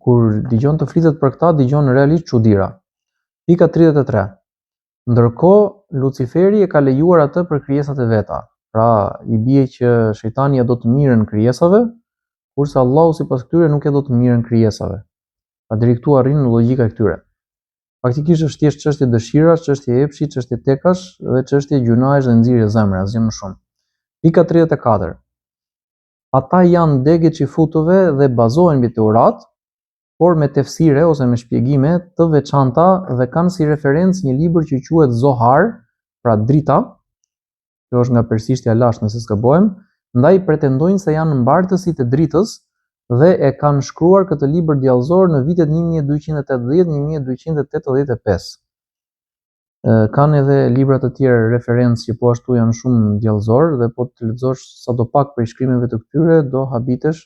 Kur dëgjon të flitet për këtë, dëgjon realisht çuditëra. Pika 33. Ndërkohë Luciferi e ka lejuar atë për krijesat e veta. Pra i bie që shejtani ja do të mirën krijesave, kurse Allahu sipas këtyre nuk e do të mirën krijesave. Pa deri këtu arrin në logjika e këtyre. Faktikisht është thjesht çështje dëshirash, çështje epshi, çështje tekash dhe çështje gjunahesh dhe nxirje zemre, asgjë më shumë. Pika 34. Ata janë degë xifutëve dhe bazohen mbi Teurat, por me tefsire ose me shpjegime të veçanta dhe kanë si referencë një libër që quhet Zohar, pra drita, kjo është nga persishtja lash nëse s'gabojmë, ndaj pretendojnë se janë mbartësit e dritës dhe e kanë shkruar këtë libër djallëzor në vitet 1280-1285. Kanë edhe libra të tjerë referencë që po ashtu janë shumë djallëzor dhe po të lexosh sadopak prej shkrimeve të këtyre do habitesh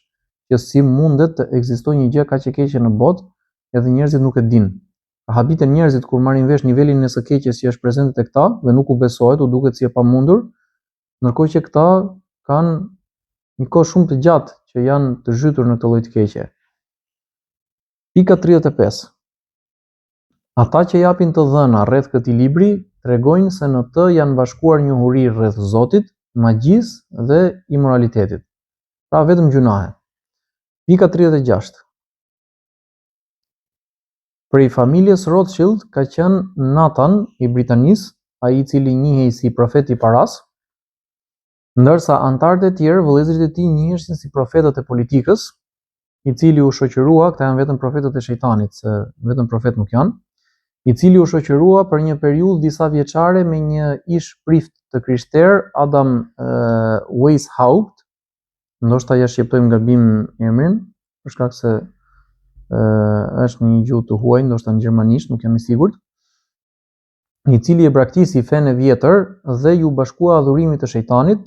që si mundet të ekzistojë një gjë kaq e keqe në botë edhe njerëzit nuk e dinë. Habiten njerëzit kur marrin vesh nivelin e së keqes që është prezente te këta dhe nuk u besohet, u duket si e pamundur, ndërkohë që këta kanë një kohë shumë të gjatë që janë të zhytur në këtë lloj të keqe. Pika 35. Ata që japin të dhëna rreth këtij libri tregojnë se në të janë bashkuar njohuri rreth Zotit, magjisë dhe imoralitetit. Pra vetëm gjunahe. Pika 36. Prej familjes Rothschild ka qenë Nathan i Britanisë, ai I cili njihej si profeti I paras, ndërsa anëtarët e tjerë, vëllezërit e tij njiheshin si profetët e politikës, I cili u shoqërua, këta janë vetëm profetët e shejtanit, se vetëm profet nuk janë, I cili u shoqërua për një periudhë disa vjeçare me një ish prift të krishterë, Adam Weishaupt, ndoshta ja shqiptojmë gabim emrin, për shkak se është një gjuhë të huaj, ndoshta në gjermanisht, nuk jam I sigurt, I cili e braktisi fenë e vjetër dhe ju bashkua adhurimit të shejtanit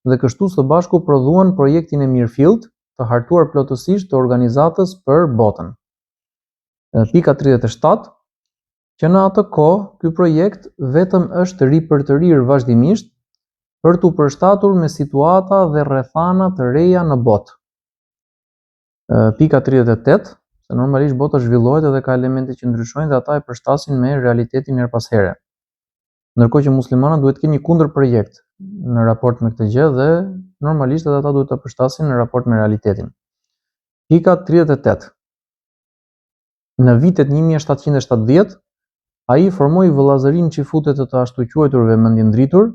dhe kështu së bashku prodhuan projektin e mirëfillt të hartuar plotësisht të organizatës për botën. Pika 37, që në atë kohë ky projekt vetëm është ripërtërir vazhdimisht për t'u përshtatur me situata dhe rrethana të reja në botë. Pika 38, se normalisht bota zhvillohet edhe ka elemente që ndryshojnë dhe ata e përshtasin me realitetin her pas here. Ndërkohë që muslimanët duhet të kenë një kundër projekt në raport me këtë gjë dhe normalisht edhe ata duhet ta përshtasin në raport me realitetin. Pika 38. Në vitet 1770, ai formoi vëllazërinë Çifute të ashtu quajturve mendjendritur,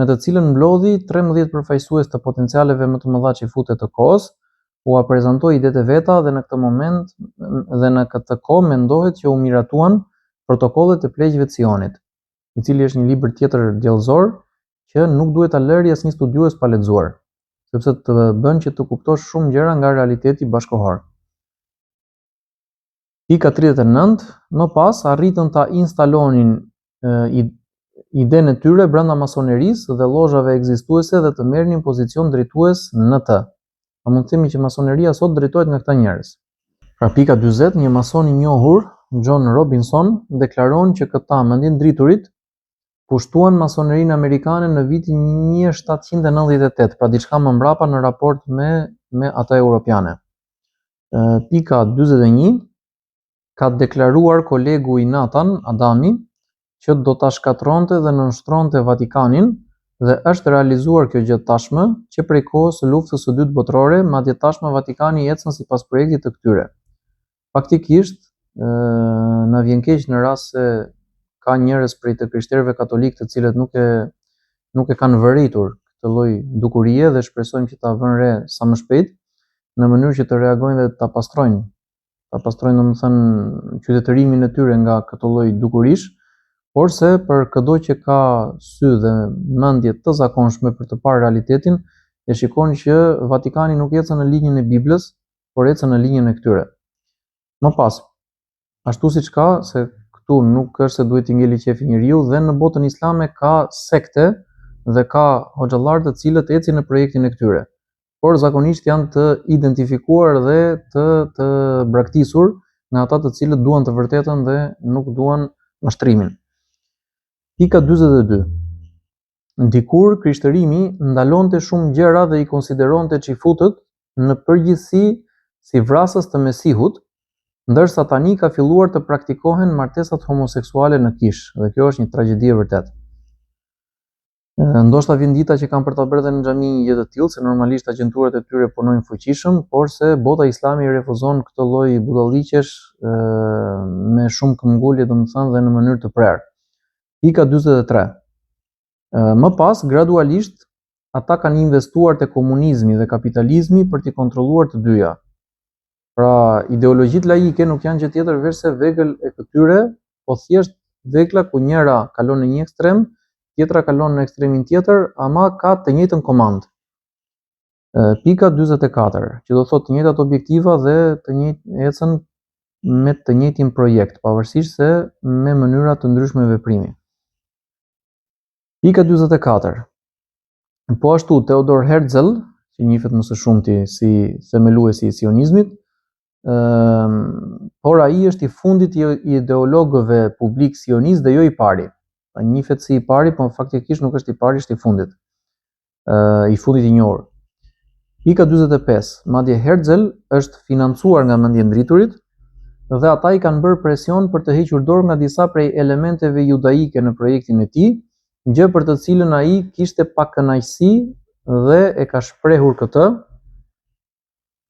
në të cilën mblodhi 13 përfaqësues të potencialeve më të mëdha Çifute të kohës, u prezantoi idetë e veta dhe në këtë kohë mendohet që u miratuan protokollet e pleqjve të Sionit, I cili është një libër tjetër djellëzor që nuk duhet ta lëri asnjë studiues pa lexuar, sepse të bën që të kuptosh shumë gjëra nga realiteti bashkëkohor. Pika 39, më pas arritën ta instalonin idenë e tyre brenda masonerisë dhe llozhave ekzistuese dhe të merrnin pozicion drejtues në të. A mund të themi që masoneria sot drejtohet nga këta njerëz. Pra pika 40, një mason I njohur, John Robinson, deklaron që këta mendjendriturit pushtuan masonerinë amerikane në vitin 1798, pra diçka më mbrapa në raport me ata europiane. Pika 41, ka deklaruar kolegu I Nathan, Adami, që do ta shkatronte dhe nënshtronte Vatikanin dhe është realizuar kjo gjë tashmë që prej kohës së luftës së dytë botërore, madje tashmë Vatikani ecën sipas projektit të këtyre. Faktikisht, na vjen keq në rast se ka njerëz prej të krishterëve katolik të cilët nuk e kanë vëritur këtë lloj dukurie dhe shpresojmë që ta vënë re sa më shpejt në mënyrë që të reagojnë dhe ta pastrojnë domethënë qytetërimin e tyre nga këtë lloj dukurish, por se për çdo që ka sy dhe mendje të zakonshme për të parë realitetin, e shikon që Vatikani nuk ecën në linjën e Biblës, por ecën në linjën e këtyre. Më pas, ashtu siç ka, se këtu nuk është se duhet t'i ngeli qefi njeriu, dhe në botën islame ka sekte dhe ka hoxhallar të cilët ecin në projektin e këtyre, por zakonisht janë të identifikuar dhe të braktisur nga ata të cilët duan të vërtetën dhe nuk duan mashtrimin. Pika 42. Dikur krishtërimi ndalonte shumë gjëra dhe I konsideronte Çifutët në përgjithësi si vrasës të Mesihut, ndërsa tani ka filluar të praktikohen martesat homoseksuale në Kish, dhe kjo është një tragjedi e vërtet. Ndoshta vjen dita që kanë për ta bërë edhe në xhami një gjë të tillë, se normalisht agjenturat e tyre punojnë fuqishëm, por se bota islame I refuzon këtë lloj budalliqesh me shumë këmbgulje, domethënë, dhe në mënyrë të prerë. Pika 43. Më pas, gradualisht, ata kanë investuar te komunizmi dhe kapitalizmi për t'i kontrolluar të dyja. Pra, ideologjit laike nuk janë gjë tjetër veç se vegël e këtyre, po thjesht vegla ku njëra kalon në një ekstrem, tjetra kalon në ekstremin tjetër, ama ka të njëjtën komand. Pika 44, që do thotë të njëjtat objektiva dhe të njëjtë ecën me të njëjtin projekt, pavarësisht se me mënyra të ndryshme veprimi. Pika 44. Po ashtu Theodor Herzl, që njihet më së shumti si themeluesi I sionizmit, por ai është I fundit I ideologëve publik sionist dhe jo I pari. Njihet si I pari, por faktikisht nuk është I pari, është I fundit. I fundit I njohur. Pika 45. Madje Herzl është financuar nga mendjendriturit dhe ata I kanë bërë presion për të hequr dorë nga disa prej elementeve judaike në projektin e tij, gjë për të cilën ai kishte pak kënaqësi dhe e ka shprehur këtë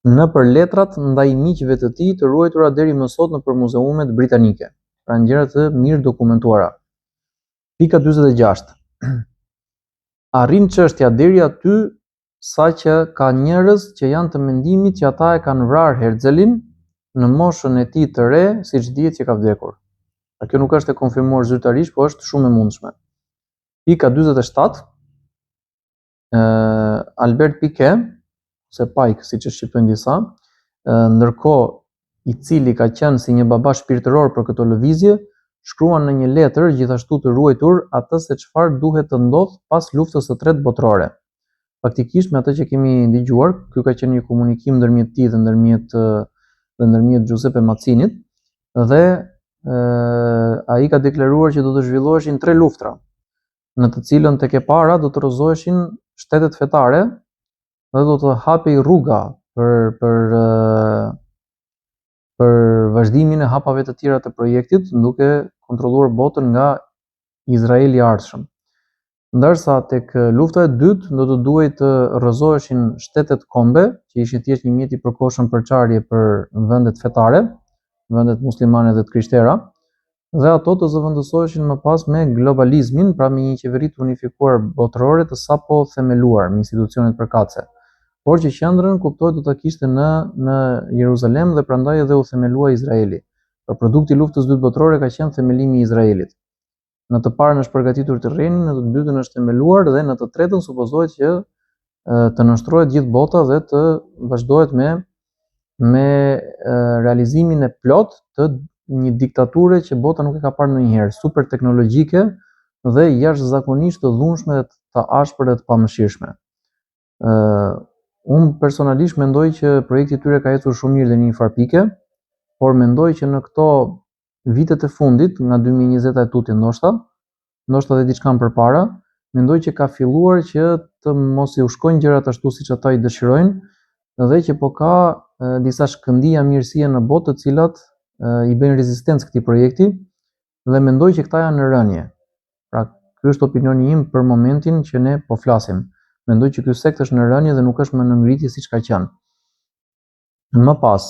nëpër letrat ndaj miqve të tij të ruajtura deri më sot nëpër muzeumet britanike. Pra gjëra të mirë dokumentuara. Pika 46. Arrin çështja deri aty saqë ka njerëz që janë të mendimit që ata e kanë vrarë Herzelin në moshën e tij të re, siç dihet që ka vdekur. Kjo nuk është e konfirmuar zyrtarisht, po është shumë e mundshme. Pika 47. Albert Piquet, ose Pike siç e shqiptojnë disa, ndërkohë i cili ka qenë si një baba shpirtëror për këtë lëvizje, shkruan në një letër gjithashtu të ruajtur atë se çfarë duhet të ndodh pas luftës së tretë botërore. Faktikisht me atë që kemi dëgjuar, ky ka qenë një komunikim ndërmjet tij dhe ndërmjet Giuseppe Mazzinit, dhe ai ka deklaruar që do të zhvilloheshin 3 luftra, në të cilën tek e para do të rrëzoheshin shtetet fetare dhe do të hapej rruga për vazhdimin e hapave të tjera të projektit, duke kontrolluar botën nga Izraeli i ardhshëm. Ndërsa tek lufta e dytë do të duhej të rrëzoheshin shtetet kombe, që ishin thjesht një mjet i përkohshëm për çarje për vendet fetare, vendet muslimane dhe të krishtera, dhe ato të zëvendësoheshin më pas me globalizmin, pra me një qeveri të unifikuar botërore të sapo themeluar me institucionet përkatëse, por që qendrën kuptohet do ta kishte në Jeruzalem dhe prandaj edhe u themelua Izraeli. Pra produkti i luftës së dytë botërore ka qenë themelimi i Izraelit. Në të parën është përgatitur terreni, në të dytën është themeluar dhe në të tretën supozohet që të nënshtrohet gjithë bota dhe të vazhdohet me realizimin e plot të një diktature që bota nuk e ka parë ndonjëherë, super teknologjike dhe jashtëzakonisht të dhunshme dhe të ashpër dhe të pamëshirshme. Unë personalisht mendoj që projekti i tyre ka ecur shumë mirë deri në një farë pike, por mendoj që në këto vitet e fundit, nga 2020 e tuti ndoshta dhe diçka më përpara, mendoj që ka filluar që të mos i u shkojnë gjërat ashtu siç ata i dëshirojnë dhe që po ka disa shkëndija mirësie në botë të cilat i bëjnë rezistencë këtij projekti dhe mendoj që këta janë në rënje. Pra, ky është opinioni im për momentin që ne po flasim. Mendoj që ky sekt është në rënje dhe nuk është më në ngritje siç ka qenë. Më pas,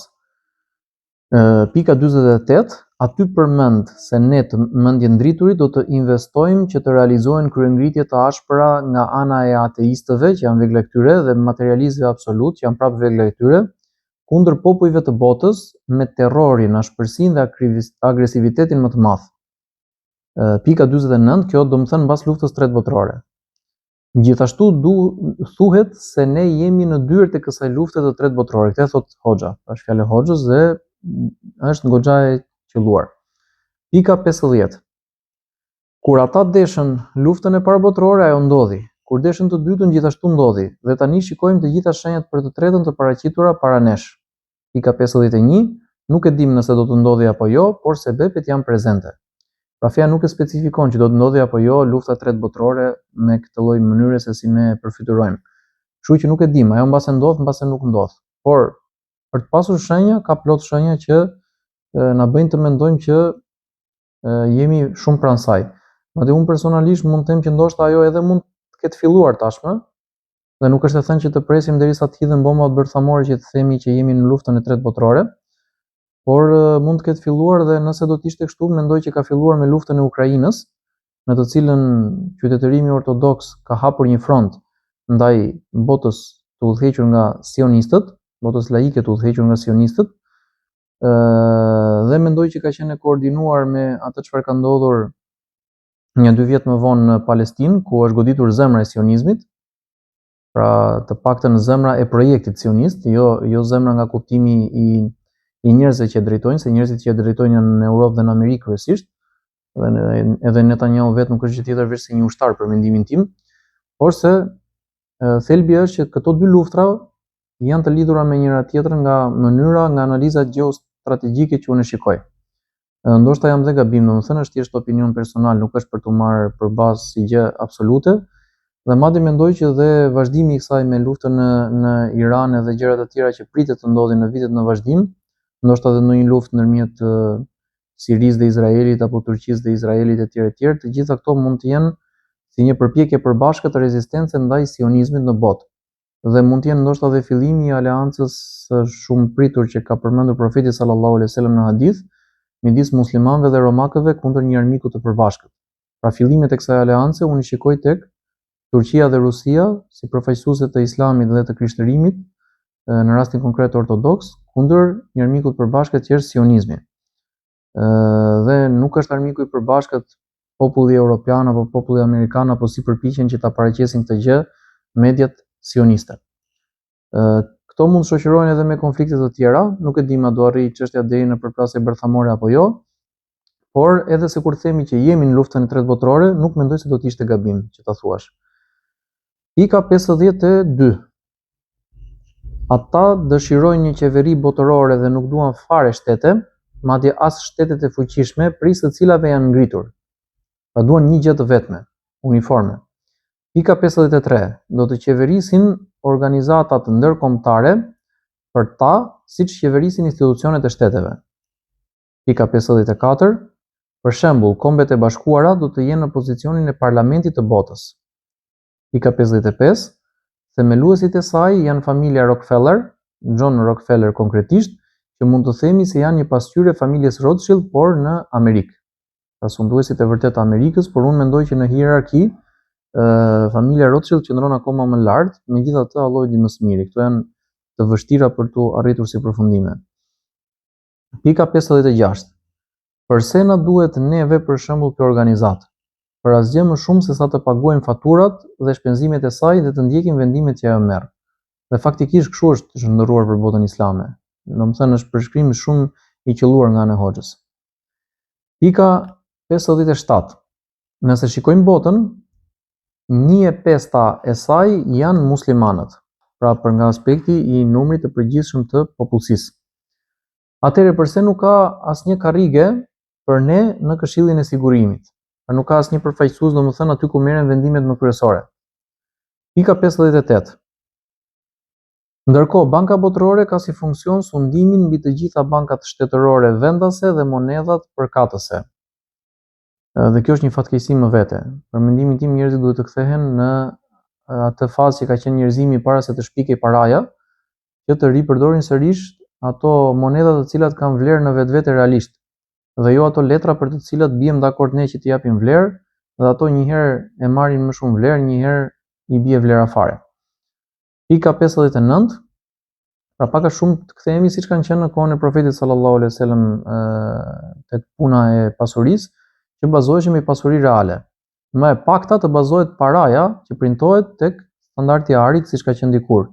pika 48, aty përmend se ne të mendje ndriturit do të investojmë që të realizohen kryengritje të ashpra nga ana e ateistëve, që janë vegle këtyre, dhe materialistëve absolut, që janë prapë vegle këtyre, kundër popujve të botës me terrorin, ashpërsinë dhe agresivitetin më të madh. Pika 49, kjo do të thënë mbas luftës së tretë botërore. Gjithashtu thuhet se ne jemi në dyert e kësaj lufte të tretë botërore. Këtë thot Hoxha, është fjalë e Hoxhës dhe është goxha e qelluar. Pika 50. Kur ata deshën luftën e parë botërore, ajo ndodhi. Kur deshën të dytën, gjithashtu ndodhi. Dhe tani shikojmë të gjitha shenjat për të tretën të paraqitura para nesh. Pika 51. Nuk e dim nëse do të ndodhi apo jo, por sebepet janë prezente. Pra feja nuk e specifikon që do të ndodhi apo jo lufta e tretë botërore me këtë lloj mënyre se si ne përfytyrojmë. Kështu që nuk e dim, ajo mbase ndodh, mbase nuk ndodh. Por për të pasur shenja, ka plot shenja që na bëjnë të mendojmë që jemi shumë pranë saj. Madje unë personalisht mund të them që ndoshta ajo edhe mund të ketë filluar tashmë, dhe nuk është e thënë që të presim derisa të hidhen bombat bërthamore që të themi që jemi në luftën e tretë botërore, por mund të ketë filluar dhe nëse do të ishte kështu, mendoj që ka filluar me luftën e Ukrainës, në të cilën qytetërimi ortodoks ka hapur një front ndaj botës të udhëhequr nga sionistët, botës laike të udhëhequr nga sionistët, dhe mendoj që ka qenë koordinuar me atë çfarë ka ndodhur 1-2 vjet më vonë në Palestinë, ku është goditur zemra e sionizmit, pra të paktën zemra e projektit sionist, jo zemra nga kuptimi i njerëzve që drejtojnë, se njerëzit që drejtojnë janë në Europë dhe në Amerikë kryesisht, dhe edhe Netanyahu vetë nuk është gjë tjetër veç se një ushtar për mendimin tim, por se thelbi është që këto dy luftra janë të lidhura me njëra tjetrën nga mënyra, nga analizat gjeostrategjike që unë e shikoj. Ndoshta jam dhe gabim, domethënë është thjesht opinion personal, nuk është për tu marrë për bazë si gjë absolute, dhe madje mendoj që dhe vazhdimi i kësaj me luftën në Iran dhe gjërat e tjera që pritet të ndodhin në vitet në vazhdim, ndoshta edhe ndonjë luftë ndërmjet Sirisë dhe Izraelit apo Turqisë dhe Izraelit e tjerë, të gjitha këto mund të jenë si një përpjekje përbashkët të rezistencës ndaj sionizmit në botë. dhe mund të jenë ndoshta dhe fillimi i aleancës së shumë pritur që ka përmendur profeti sallallahu alaihi wasallam në hadith midis muslimanëve dhe romakëve kundër një armiku të përbashkët. Pra fillimet e kësaj aleance unë i shikoj tek Turqia dhe Rusia si përfaqësuese të Islamit dhe të Krishtërimit, në rastin konkret ortodoks, kundër një armiku të përbashkët që është sionizmi. Dhe nuk është armiku i përbashkët populli evropian apo populli amerikan apo si përpiqen që ta paraqesin këtë gjë mediat sioniste. Këto mund shoqërohen edhe me konflikte të tjera, nuk e di ma do arrijë çështja deri në përplasje bërthamore apo jo, por edhe se kur themi që jemi në luftën e tretë botërore, nuk mendoj se do të ishte gabim që ta thuash. Pika 52. Ata dëshirojnë një qeveri botërore dhe nuk duan fare shtete, madje as shtetet e fuqishme, pris të cilave janë ngritur. Pra duan një gjë të vetme, uniforme. Pika 53. Do të qeverisin organizatat ndërkombëtare për ta, siç qeverisin institucionet e shteteve. Pika 54. Për shembull, Kombet e Bashkuara do të jenë në pozicionin e parlamentit të botës. Pika 55. Themeluesit e saj janë familja Rockefeller, John Rockefeller konkretisht, që mund të themi se janë një pasqyrë e familjes Rothschild, por në Amerikë. Pra sunduesit e vërtet të Amerikës, por unë mendoj që në hierarki familja Rothschild qëndron akoma më lart, megjithatë Allahu di më së miri. Këto janë të vështira për tu arritur si përfundime. Pika 56. Përse na duhet neve për shembull kjo organizat? Për asgjë më shumë se sa të paguajmë faturat dhe shpenzimet e saj dhe të ndjekim vendimet që ajo merr. Dhe faktikisht kështu është zhndërruar për botën islame. Domethënë është përshkrim shumë i qelluar nga ana e Hoxhës. Pika 57. Nëse shikojmë botën, 1/5 e saj janë muslimanët, pra për nga aspekti i numrit të përgjithshëm të popullsisë. Atëherë përse nuk ka asnjë karrige për ne në Këshillin e Sigurimit? Pra nuk ka asnjë përfaqësues domethënë aty ku merren vendimet më kryesore. Pika 58. Ndërkohë, Banka Botërore ka si funksion sundimin mbi të gjitha bankat shtetërore vendase dhe monedhat përkatëse. Dhe kjo është një fatkeqësi më vete. Për mendimin tim njerëzit duhet të kthehen në atë fazë që ka qenë njerëzimi para se të shpikej paraja, që të ripërdorin sërish ato monedha të cilat kanë vlerë në vetvete realisht, dhe jo ato letra për të cilat biem dakord ne që t'i japim vlerë, dhe ato një herë e marrin më shumë vlerë, një herë i bie vlera fare. Pika 59. Pra pak a shumë të kthehemi siç kanë qenë në kohën e profetit sallallahu alaihi wasallam tek puna e pasurisë, që bazoheshim i pasuri reale. Më e pakta të bazohet paraja që printohet tek standardi i arit siç ka qenë dikur.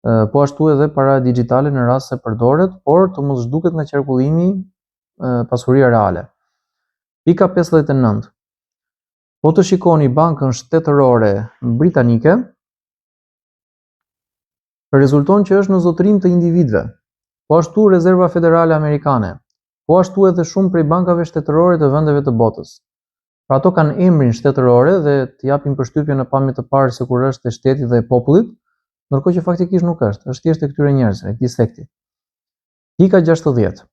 Po ashtu edhe para digjitale në rast se përdoret, por të mos zhduket nga qarkullimi pasuria reale. Pika 59. Po të shikoni bankën shtetërore britanike, rezulton që është në zotërim të individëve. Po ashtu Rezerva Federale Amerikane, po ashtu edhe shumë prej bankave shtetërore të vendeve të botës. Pra ato kanë emrin shtetërore dhe të japin përshtypje në pamje të parë se kur është e shtetit dhe e popullit, ndërkohë që faktikisht nuk është thjesht e këtyre njerëzve, këtij sekti. Pika 60.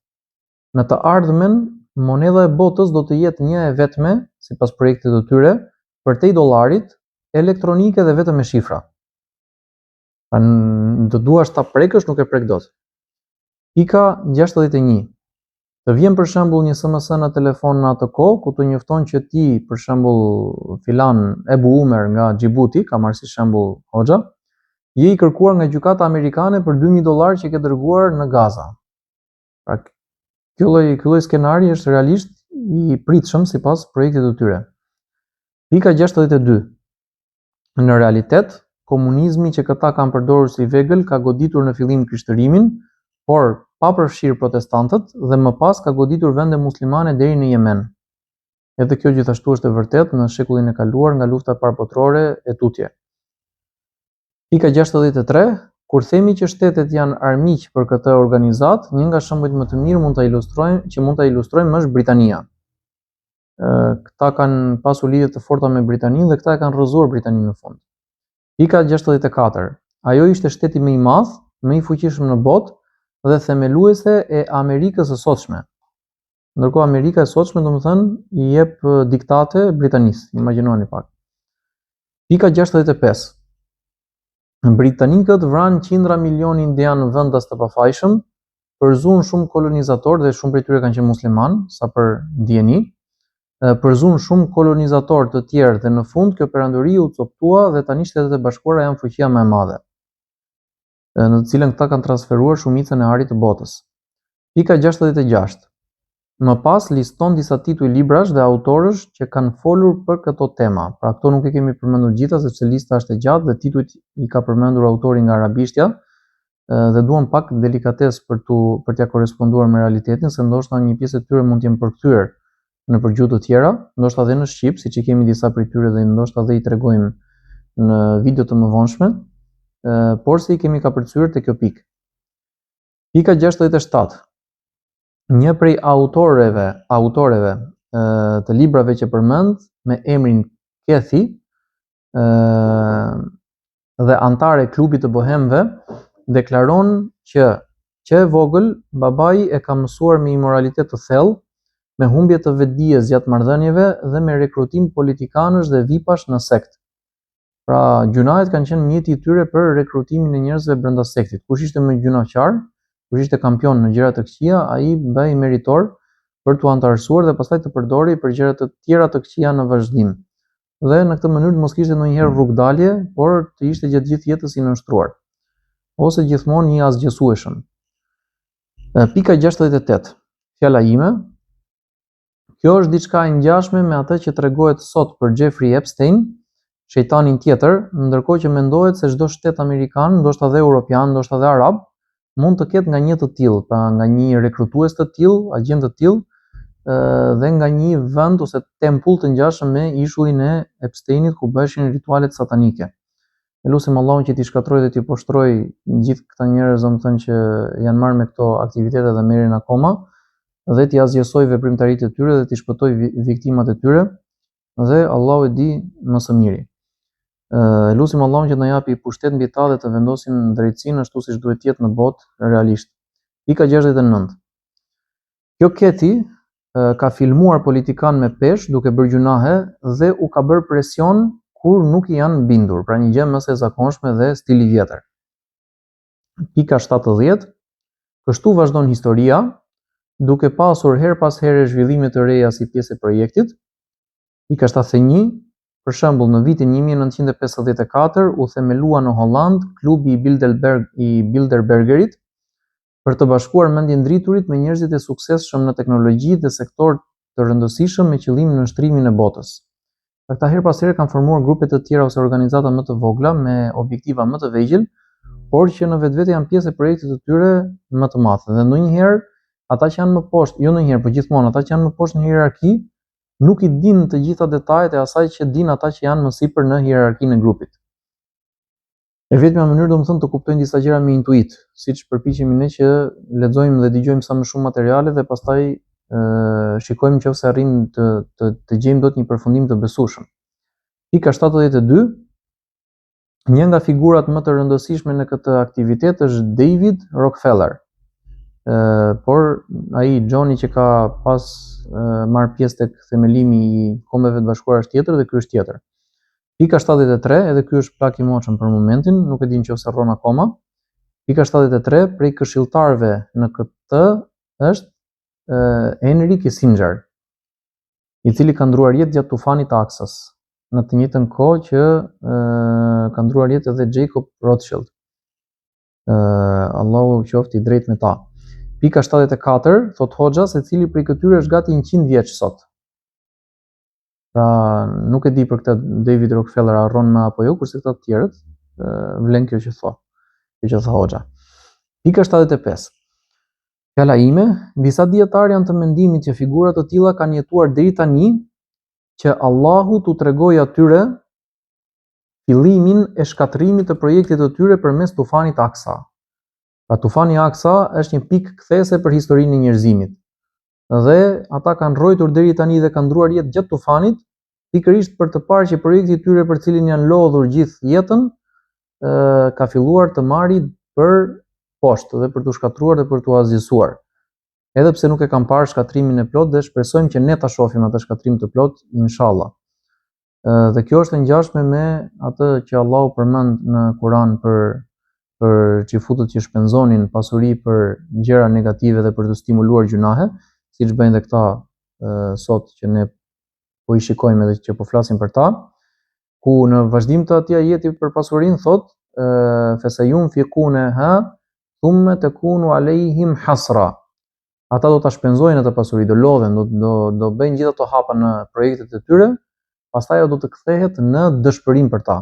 Në të ardhmen, monedha e botës do të jetë një e vetme, sipas projektit të tyre, përtej dollarit, elektronike dhe vetëm me shifra. Pra të duash ta prekësh nuk e prek dot. Pika 61. Të vjen për shembull një SMS në telefon në atë kohë ku të njofton që ti, për shembull filan Ebu Umer nga Xhibuti, ka marrë si shembull Hoxha, je i kërkuar nga gjykata amerikane për $2000 që ke dërguar në Gaza. Pra ky lloj skenari është realisht i pritshëm sipas projektit të tyre. Pika 62. Në realitet, komunizmi që këta kanë përdorur si vegël ka goditur në fillim Krishtërimin, por pa përfshirë protestantët dhe më pas ka goditur vende muslimane deri në Yemen. Edhe kjo gjithashtu është e vërtet në shekullin e kaluar nga lufta parabotërore e tutje. Pika 63. Kur themi që shtetet janë armiq për këtë organizat, një nga shembujt më të mirë mund ta ilustrojmë është Britania. Këta kanë pasur lidhje të forta me Britaninë dhe këta e kanë rrëzuar Britaninë në fund. Pika 64. Ajo ishte shteti më i madh, më i fuqishëm në botë dhe themeluese e Amerikës së sotshme. Ndërkohë Amerika e sotshme domethënë i jep diktate Britanisë, imagjinoni pak. Pika 65. Britanikët vranë qindra milion indian vendas të pafajshëm, përzuan shumë kolonizatorë dhe shumë prej tyre kanë qenë musliman, sa për dieni, përzuan shumë kolonizatorë të tjerë dhe në fund kjo perandori u coptua dhe tani Shtetet e Bashkuara janë fuqia më e madhe, në të cilën këta kanë transferuar shumicën e arit të botës. Pika 66. Më pas liston disa tituj librash dhe autorësh që kanë folur për këto tema. Pra këto nuk i kemi përmendur gjitha sepse lista është e gjatë dhe titujt i ka përmendur autori nga arabishtja dhe duan pak delikatesë për t'ia korresponduar me realitetin, se ndoshta një pjesë e tyre mund të jenë përkthyer në gjuhë të tjera, ndoshta edhe në shqip, siç i kemi disa prej tyre dhe ndoshta dhe i tregojmë në video të mëvonshme, por se i kemi kapërcyer te kjo pikë. Pika 67. Një prej autoreve të librave që përmend me emrin Cathy dhe antare e klubit të bohemëve deklaron që e vogël babai e ka mësuar me imoralitet të thellë, me humbje të vetdijes gjatë marrëdhënieve dhe me rekrutim politikanësh dhe vipash në sekt. Pra gjunahet kanë qenë mjeti i tyre për rekrutimin e njerëzve brenda sektit. Kush ishte më gjunaqar, kush ishte kampion në gjëra të këqija, ai bëhej meritor për t'u antarësuar dhe pastaj të përdori për gjëra të tjera të këqija në vazhdim. Dhe në këtë mënyrë mos kishte ndonjëherë rrugdalje, por të ishte gjatë gjithë jetës i nënshtruar, ose gjithmonë i asgjësueshëm. Pika 68. Fjala ime. Kjo është diçka e ngjashme me atë që tregohet sot për Jeffrey Epstein, shejtanin tjetër, ndërkohë që mendohet se çdo shtet amerikan, ndoshta dhe europian, ndoshta dhe arab, mund të ketë nga një të tillë, pra nga një rekrutues të tillë, agjent të tillë, dhe nga një vend ose tempull të ngjashëm me ishullin e Epsteinit ku bëheshin ritualet satanike. Lutim Allahun që t'i shkatrojë dhe t'i poshtrojë gjithë këta njerëz, domethënë që janë marrë me këto aktivitete dhe merren akoma, dhe t'i asgjësoj veprimtaritë e tyre dhe t'i shpëtoj viktimat e tyre, dhe Allahu e di më së miri. Lutim Allahun që na japi pushtet mbi ta dhe të vendosim drejtsinë ashtu siç duhet të jetë në botë realisht. Pika 69. Kjo Cathy ka filmuar politikan me peshë duke bërë gjunahe dhe u ka bërë presion kur nuk i janë bindur, pra një gjë më së zakonshme dhe stili vjetër. Pika 70. Kështu vazhdon historia, duke pasur her pas here zhvillime të reja si pjesë e projektit. Pika 71. Për shembull, në vitin 1954 u themelua në Holland klubi i Bilderbergerit për të bashkuar mendjen driturit me njerëzit e suksesshëm në teknologji dhe sektor të rëndësishëm me qëllim nënshtrimin e botës. Këta her pas here kanë formuar grupe të tjera ose organizata më të vogla me objektiva më të vegjël, por që në vetvete janë pjesë e projektit të tyre më të madh. Dhe ndonjëherë ata që janë më poshtë, jo ndonjëherë, por gjithmonë ata që janë më poshtë në hierarki nuk i dinë të gjitha detajet e asaj që dinë ata që janë më sipër në hierarkinë e grupit. E vetmja mënyrë domethënë të kuptojnë disa gjëra me intuit, siç përpiqemi ne që lexojmë dhe dëgjojmë sa më shumë materiale dhe pastaj shikojmë nëse arrim të gjejmë dot një përfundim të besueshëm. Pika 72. Një nga figurat më të rëndësishme në këtë aktivitet është David Rockefeller. Por ai Johnny që ka pas marrë pjesë tek themelimi i Kombeve të Bashkuara është tjetër dhe ky është tjetër. Pika 73, edhe ky është pak i moshëm për momentin, nuk e di nëse rron akoma. Pika 73, prej këshilltarëve në këtë është Henry Kissinger, i cili ka ndruar jetë gjatë tufanit të Aksas, në të njëjtën kohë që ka ndruar jetë edhe Jacob Rothschild. Allahu qoftë i drejtë me ta. Pika 74, thot Hoxha, se cili prej këtyre është gati 100 vjeç sot. Pra nuk e di për këtë David Rockefeller arron më apo jo, kurse këta të tjerët vlen kjo që thot. Kjo që thot Hoxha. Pika 75. Fjala ime, disa dietar janë të mendimit që figura të tilla kanë jetuar deri tani që Allahu t'u tregojë atyre fillimin e shkatërimit të projektit të tyre përmes tufanit Aksa. Pra tufani Aksa është një pikë kthese për historinë e njerëzimit. Dhe ata kanë rrojtur deri tani dhe kanë ndruar jetë gjatë tufanit, pikërisht për të parë që projekti i tyre për cilin janë lodhur gjithë jetën ka filluar të marrë për poshtë dhe për t'u shkatruar dhe për t'u asgjësuar. Edhe pse nuk e kam parë shkatrimin e plot dhe shpresojmë që ne ta shohim atë shkatrim të plot, inshallah. Dhe kjo është e ngjashme me atë që Allahu përmend në Kur'an për xhifutët që shpenzonin pasuri për gjëra negative dhe për të stimuluar gjunahe, siç bëjnë dhe këta sot që ne po i shikojmë edhe që po flasim për ta, ku në vazhdim të atij ajeti për pasurinë thot fesayunfiqunaha thumma takunu alehim hasra. Ata do ta shpenzojnë atë pasuri, do lodhen, do bëjnë gjithë ato hapa në projektet e tyre, pastaj ajo do të kthehet në dëshpërim për ta.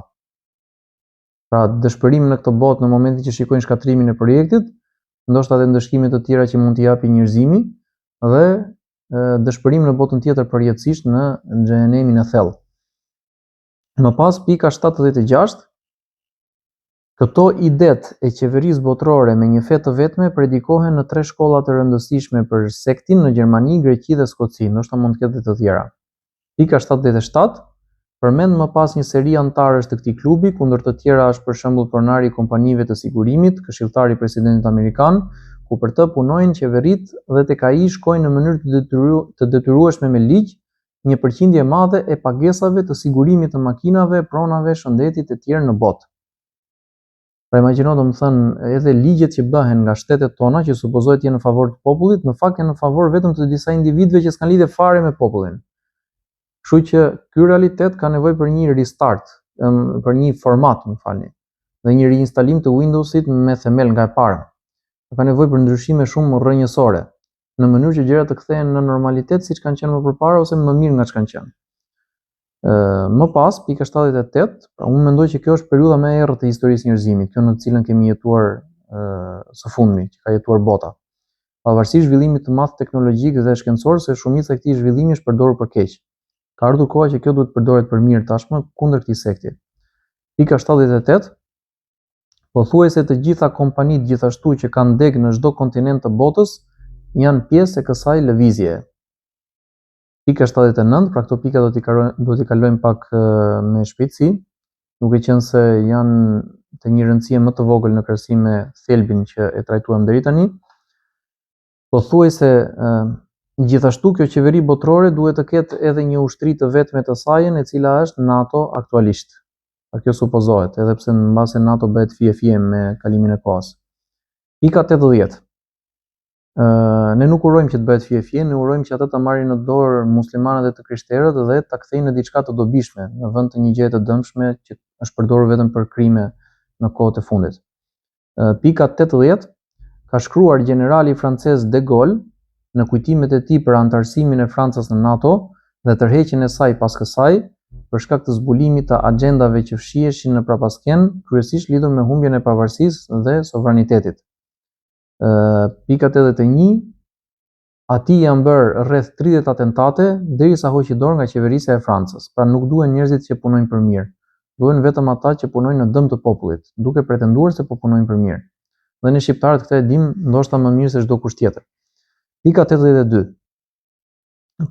Pra dëshpërim në këtë botë në momentin që shikojnë shkatrimin e projektit, ndoshta edhe ndëshkime të tjera që mund t'i japi njerëzimi dhe dëshpërim në botën tjetër përjetësisht në xhenemin e thellë. Më pas pika 76, këto idet e qeverisë botërore me një fe të vetme predikohen në 3 shkolla të rëndësishme për sektin në Gjermani, Greqi dhe Skoci, ndoshta mund të ketë të tjera. Pika 77 përmend më pas një seri antarësh të këtij klubi, kundër të tjera është për shembull pronari i kompanive të sigurimit, këshilltari i presidentit amerikan, ku për të punojnë qeveritë dhe tek ai shkojnë në mënyrë të detyrueshme me ligj një përqindje e madhe e pagesave të sigurimit të makinave, pronave, shëndetit e tjerë në botë. Pra imagjino, domethënë, edhe ligjet që bëhen nga shtetet tona që supozohet jenë në favor të popullit, në fakt janë në favor vetëm të disa individëve që s'kan lidhje fare me popullin. Kështu që ky realitet ka nevojë për një restart, për një format, më falni, dhe një riinstalim të Windowsit me themel nga e para. Ka nevojë për ndryshime shumë rrënjësore, në mënyrë që gjërat të kthehen në normalitet siç kanë qenë më përpara ose më mirë nga ç'kanë qenë. Më pas, pika 78, pra unë mendoj që kjo është periudha më e errët e historisë e njerëzimit, kjo në të cilën kemi jetuar së fundmi, që ka jetuar bota. Pavarësisht zhvillimit të madh teknologjik dhe shkencor, se shumica e këtij zhvillimi është përdorur për keq. Ka ardhur koha që kjo duhet përdoret për mirë tashmë kundër këtij sekti. Pika 78, pothuajse të gjitha kompanitë gjithashtu që kanë degë në çdo kontinent të botës janë pjesë e kësaj lëvizje. Pika 79, pra këto pika do t'i kalojmë pak me shpejtësi, duke qenë se janë të një rëndësie më të vogël në krahasim me thelbin që e trajtuam deri tani. Pothuajse gjithashtu kjo qeveri botërore duhet të ketë edhe një ushtri të vetme të saj, e cila është NATO aktualisht. Pra kjo supozohet, edhe pse mbase NATO bëhet fije me kalimin e kohës. Pika 80. Ne nuk urojmë që të bëhet fije, ne urojmë që ata ta marrin në dorë muslimanët dhe të krishterët dhe ta kthejnë në diçka të dobishme, në vend të një gjëje të dëmshme që është përdorur vetëm për krime në kohët e fundit. Pika 80, ka shkruar generali francez De Gaulle në kujtimet e tij për antarësimin e Francës në NATO dhe tërheqjen e saj pas kësaj, për shkak të zbulimit të agjendave që fshiheshin në prapasken, kryesisht lidhur me humbjen e pavarësisë dhe sovranitetit. Pika 81, atij janë bërë rreth 30 atentate derisa hoqi dorë nga qeverisja e Francës. Pra nuk duhen njerëzit që punojnë për mirë, duhen vetëm ata që punojnë në dëm të popullit, duke pretenduar se po punojnë për mirë. Dhe ne shqiptarët këtë e dim ndoshta më mirë se çdo kusht tjetër. Pika 82.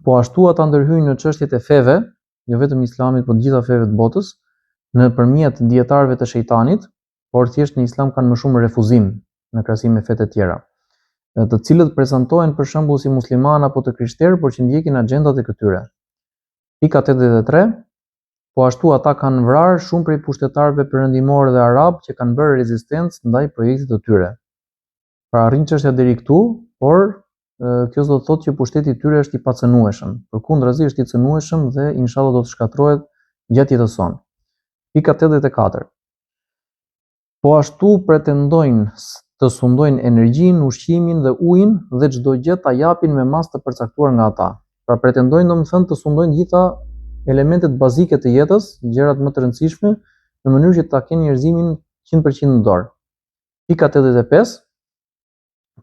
Po ashtu ata ndërhyjnë në çështjet e feve, jo vetëm islamit, por të gjitha feve të botës, nëpërmjet dietarëve të shejtanit, por thjesht në islam kanë më shumë refuzim në krahasim me fetë tjera, të cilët prezantohen për shembull si muslimanë apo të krishterë, por që ndjekin agjendat e këtyre. Pika 83. Po ashtu ata kanë vrarë shumë prej pushtetarëve perëndimor dhe arab që kanë bërë rezistencë ndaj projektit të tyre. Pra arrin çështja deri këtu, por kjo do të thotë që pushteti i tyre është i pacënueshëm. Përkundrazi është i cënueshëm dhe inshallah do të shkatërrohet gjatë jetës sonë. Pika 84. Po ashtu pretendojnë të sundojnë energjinë, ushqimin dhe ujin dhe çdo gjë ta japin me masë të përcaktuar nga ata. Pra pretendojnë domethënë të sundojnë gjitha elementet bazike të jetës, gjërat më të rëndësishme, në mënyrë që ta kenë njerëzimin 100% në dorë. Pika 85.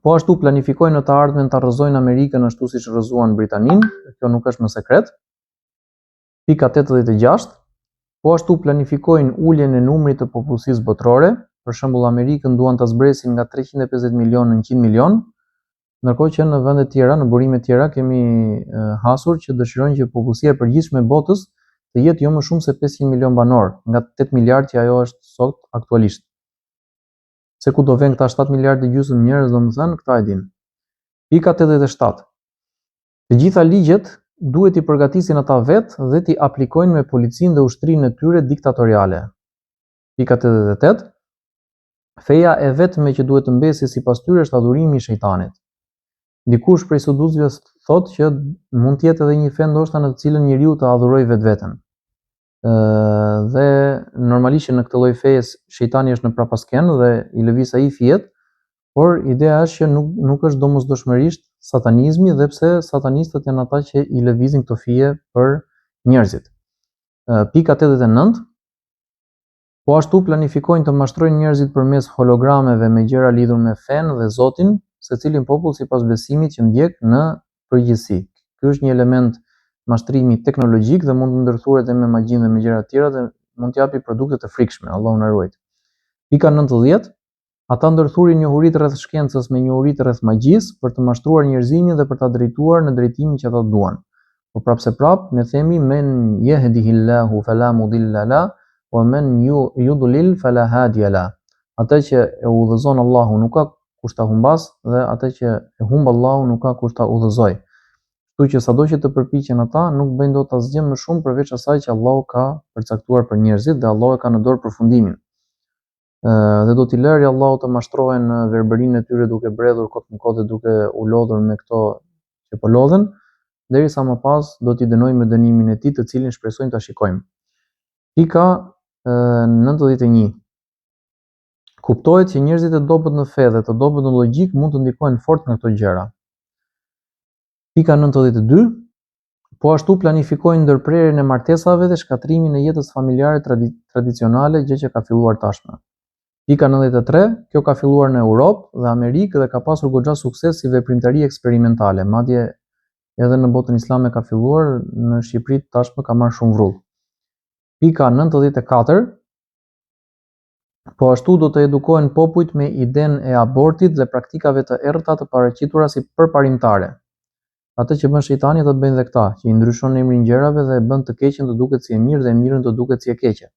Po ashtu planifikojnë në të ardhmen ta rrëzojnë Amerikën ashtu siç rrëzuan Britaninë, kjo nuk është më sekret. Pika 86. Po ashtu planifikojnë uljen e numrit të popullsisë botërore, për shembull Amerikën duan ta zbresin nga 350 milion në 100 milion, ndërkohë që në vende tjera, në burime tjera kemi hasur që dëshirojnë që popullsia e përgjithshme e botës të jetë jo më shumë se 500 milion banor, nga 8 miliard që ajo është sot aktualisht. Se ku do vjen këta 7 miliardë gjysmë njerëz, domethënë, këta e din. Pika 87. Të gjitha ligjet duhet i përgatisin ata vetë dhe t'i aplikojnë me policinë dhe ushtrinë e tyre diktatoriale. Pika 88. Feja e vetme që duhet të mbesi sipas tyre është adhurimi i shejtanit. Dikush prej studusëve thotë që mund të jetë edhe një fe ndoshta në të cilën njeriu të adhurojë vetveten. Dhe normalisht në këtë lloj feje shejtani është në prapasken dhe i lëviz ai fjet, por ideja është që nuk është domosdoshmërisht satanizmi, dhe pse satanistët janë ata që i lëvizin këto fije për njerëzit. Pika 89. Po ashtu planifikojnë të mashtrojnë njerëzit përmes hologrameve me gjëra lidhur me fen dhe Zotin, secilin popull sipas besimit që ndjek në përgjithësi. Ky është një element mashtrimi teknologjik dhe mund të ndërthuret edhe me magjinë dhe me gjëra të tjera dhe mund të japi produkte të frikshme, Allahu na ruaj. Pika 90. Ata ndërthurin njohuritë rreth shkencës me njohuritë rreth magjisë për të mashtruar njerëzimin dhe për ta drejtuar në drejtimin që ata duan. Po prapse ne themi men yahdihillahu fala mudilla la wa man yudlil fala hadiya la. Ata që e udhëzon Allahu nuk ka kush ta humbas dhe ata që e humb Allahu nuk ka kush ta udhëzoj. Kështu që sado që të përpiqen ata nuk bëjnë dot asgjë më shumë përveç asaj që Allahu ka përcaktuar për njerëzit dhe Allahu e ka në dorë përfundimin. Dhe do t'i lërë Allahu të mashtrohen në verbërinë e tyre duke bredhur kot në kot dhe duke u lodhur me këto që po lodhen, derisa më pas do t'i dënojmë me dënimin e tij, të cilin shpresojmë ta shikojmë. Pika 91. Kuptohet që njerëzit e dobët në fe dhe të dobët në logjik mund të ndikojnë fort në këto gjëra. Pika 92. Po ashtu planifikojnë ndërprerjen e martesave dhe shkatrimin e jetës familjare tradicionale, gjë që ka filluar tashmë. Pika 93. Kjo ka filluar në Europë dhe Amerikë dhe ka pasur goxha sukses si veprimtari eksperimentale, madje edhe në botën islame ka filluar, në Shqipëri tashmë ka marrë shumë vrull. Pika 94. Po ashtu do të edukohen popujt me idenë e abortit dhe praktikave të errëta të paraqitura si përparimtare. Atë që bën shejtani do të bëjnë dhe këta, që i ndryshon emrin gjërave dhe e bën të keqen të duket si e mirë dhe e mirën të duket si e keqe.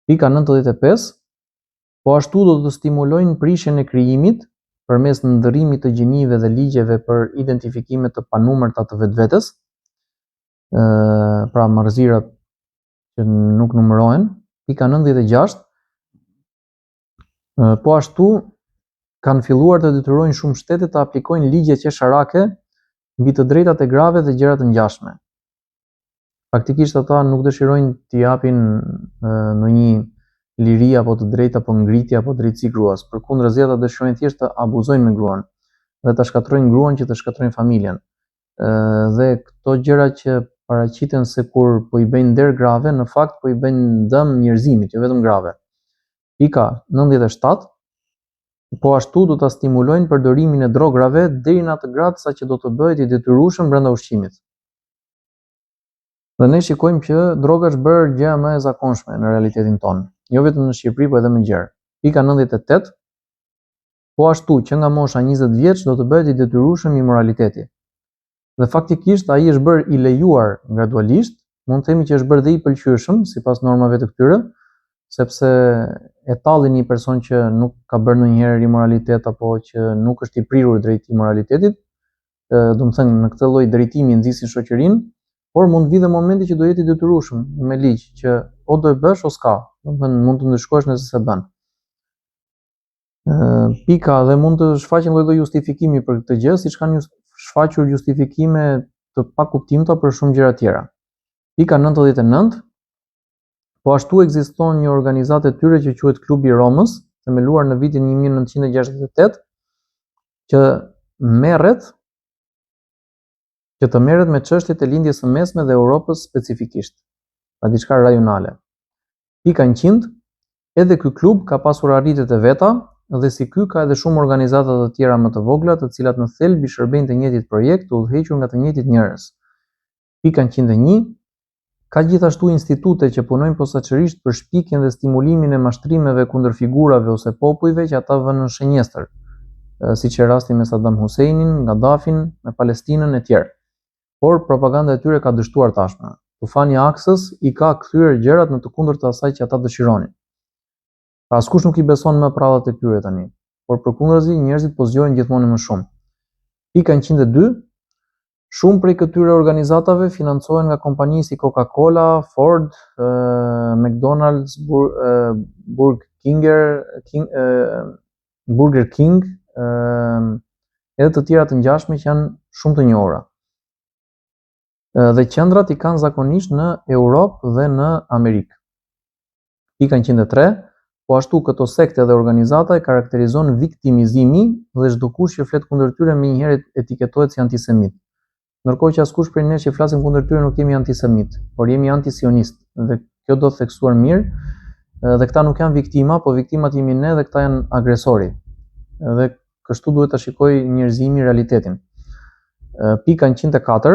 Pika 95. Po ashtu do të stimulojnë prishjen e krijimit përmes ndërrimit të gjinive dhe ligjeve për identifikime të panumërta të vetvetes, pra marrëzirat që nuk numërohen. Pika 96. Po ashtu kanë filluar të detyrojnë shumë shtete të aplikojnë ligje qesharake mbi të drejtat e grave dhe gjëra të ngjashme. Faktikisht ata nuk dëshirojnë t'i japin ndonjë liri apo të drejtë apo ngritje apo drejtësi gruas. Përkundërzi ata dëshirojnë thjesht të abuzojnë me gruan dhe ta shkatrojnë gruan që të shkatrojnë familjen. Dhe këto gjëra që paraqiten se kur po i bëjnë nder grave, në fakt po i bëjnë dëm njerëzimit, jo vetëm grave. Pika 97. Po ashtu do ta stimulojnë përdorimin e drograve deri në atë grad sa që do të bëhet i detyrueshëm brenda ushqimit. Dhe ne shikojmë që droga është bërë gjëja më e zakonshme në realitetin tonë, jo vetëm në Shqipëri, por edhe më gjerë. Pika 98. Po ashtu që nga mosha 20 vjeç do të bëhet i detyrueshëm immoraliteti. Dhe faktikisht ai është bërë i lejuar gradualisht, mund të themi që është bërë dhe i pëlqyeshëm sipas normave të këtyre, sepse e tallin një person që nuk ka bërë ndonjëherë immoralitet apo që nuk është i prirur drejt immoralitetit, do të thënë në këtë lloj drejtimi nxisin shoqërinë, por mund vi dhe momenti që do jetë i detyrueshëm me ligj që o do e bësh o s'ka, do të thënë mund të ndeshkosh nëse s'e bën. Pika dhe mund të shfaqen lloj justifikimi për këtë gjë, siç kanë shfaqur justifikime të pakuptimta për shumë gjëra tjera. Pika 99. Po ashtu ekziston një organizatë e tyre që quhet Klubi i Romës, themeluar në vitin 1968, që të merret me çështjet e lindjes së mesme dhe Europës specifikisht, pra diçka rajonale. Pika 100. Edhe ky klub ka pasur arritjet e veta dhe si ky ka edhe shumë organizata të tjera më të vogla, të cilat në thelb i shërbejnë të njëjtit projekt, të udhëhequr nga të njëjtit njerëz. Pika 101. Ka gjithashtu institute që punojnë posaçërisht për shpikjen dhe stimulimin e mashtrimeve kundër figurave ose popujve që ata vënë në shenjestër, siç e rasti me Saddam Husseinin, Gaddafin, me Palestinën e tjerë. Por propaganda e tyre ka dështuar tashmë. Tufani Aksës i ka kthyer gjërat në të kundërta asaj që ata dëshironin. Pra askush nuk i beson më prallat e këtyre tani, por përkundërzi njerëzit po zgjohen gjithmonë më shumë. Pika 102. Shumë prej këtyre organizatave financohen nga kompani si Coca-Cola, Ford, McDonald's, Burger King, edhe të tjera të ngjashme që janë shumë të njohura. Dhe qendrat i kanë zakonisht në Europë dhe në Amerikë. Pika 103, po ashtu këto sekte dhe organizata e karakterizon viktimizimi dhe çdo kush që flet kundër tyre menjëherë etiketohet si antisemit. Ndërkohë që askush prej nesh që flasim kundër tyre nuk jemi antisemit, por jemi antisionist. Dhe kjo do të theksuar mirë, dhe këta nuk janë viktima, po viktimat jemi ne dhe këta janë agresori. Dhe kështu duhet ta shikojë njerëzimi realitetin. Pika 104,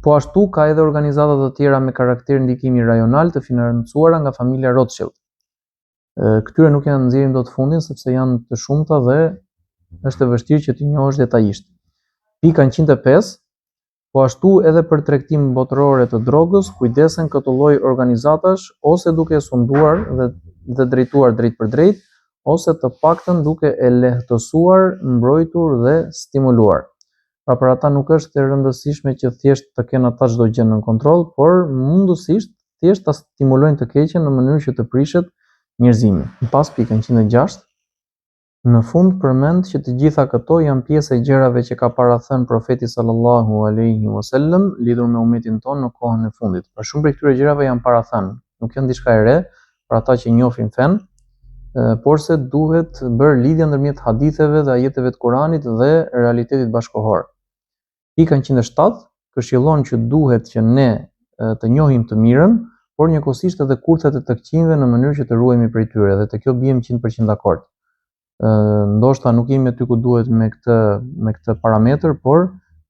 po ashtu ka edhe organizata të tjera me karakter ndikimi rajonal të financuara nga familja Rothschild. Këtyre nuk janë nxjerrim dot fundin sepse janë të shumta dhe është e vështirë që t'i njohësh detajisht. Pika 105, po ashtu edhe për tregtim botërore të drogës, kujdesen këto lloj organizatash ose duke sunduar dhe drejtuar drejt për drejt, ose të paktën duke e lehtësuar, mbrojtur dhe stimuluar. Pra për ata nuk është e rëndësishme që thjesht të kenë ata çdo gjë në kontroll, por mundësisht thjesht ta stimulojnë të keqen në mënyrë që të prishet njerëzimi. Pas pika 106, në fund përmend që të gjitha këto janë pjesë e gjërave që ka parathënë profeti sallallahu alaihi wasallam lidhur me umetin tonë në kohën e fundit. Pra shumë prej këtyre gjërave janë parathënë, nuk janë diçka e re për ata që njohin fen, por se duhet bërë lidhja ndërmjet haditheve dhe ajeteve të Kuranit dhe realitetit bashkëkohor. Pika 107 këshillon që duhet që ne të njohim të mirën, por njëkohësisht edhe kurthet e të këqijve në mënyrë që të ruhemi prej tyre, dhe te kjo bijem 100% dakord. Ndoshta nuk jemi aty ku duhet me këtë parametër, por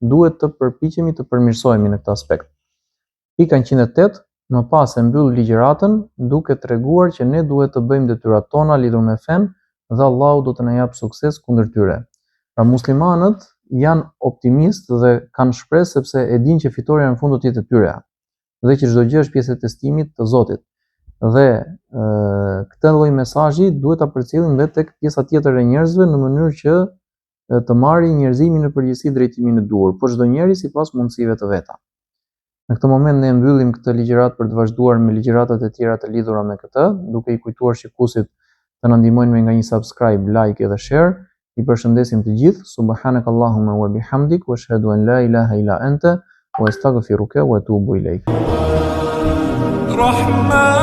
duhet të përpiqemi të përmirësohemi në këtë aspekt. Pika 108, më pas e mbyll ligjëratën duke treguar që ne duhet të bëjmë detyrat tona lidhur me fen dhe Allahu do të na jap sukses kundër tyre. Pra muslimanët janë optimistë dhe kanë shpresë sepse e dinë që fitoria në fund do të jetë e tyre, dhe që çdo gjë është pjesë e testimit të Zotit. Dhe këtë lloj mesazhi duhet ta përcjellim edhe tek pjesa tjetër e njerëzve në mënyrë që të marrë njerëzimi në përgjithësi drejtimin e duhur, por çdo njeri sipas mundësive të veta. Në këtë moment ne mbyllim këtë ligjërat për të vazhduar me ligjëratat e tjera të lidhura me këtë, duke i kujtuar shikuesit të na ndihmojnë me nga një subscribe, like dhe share. I përshëndesim të gjithë. Subhanakallahumma wa bihamdik wa ashhadu an la ilaha illa anta wa astaghfiruka wa atubu ilaik. Rahman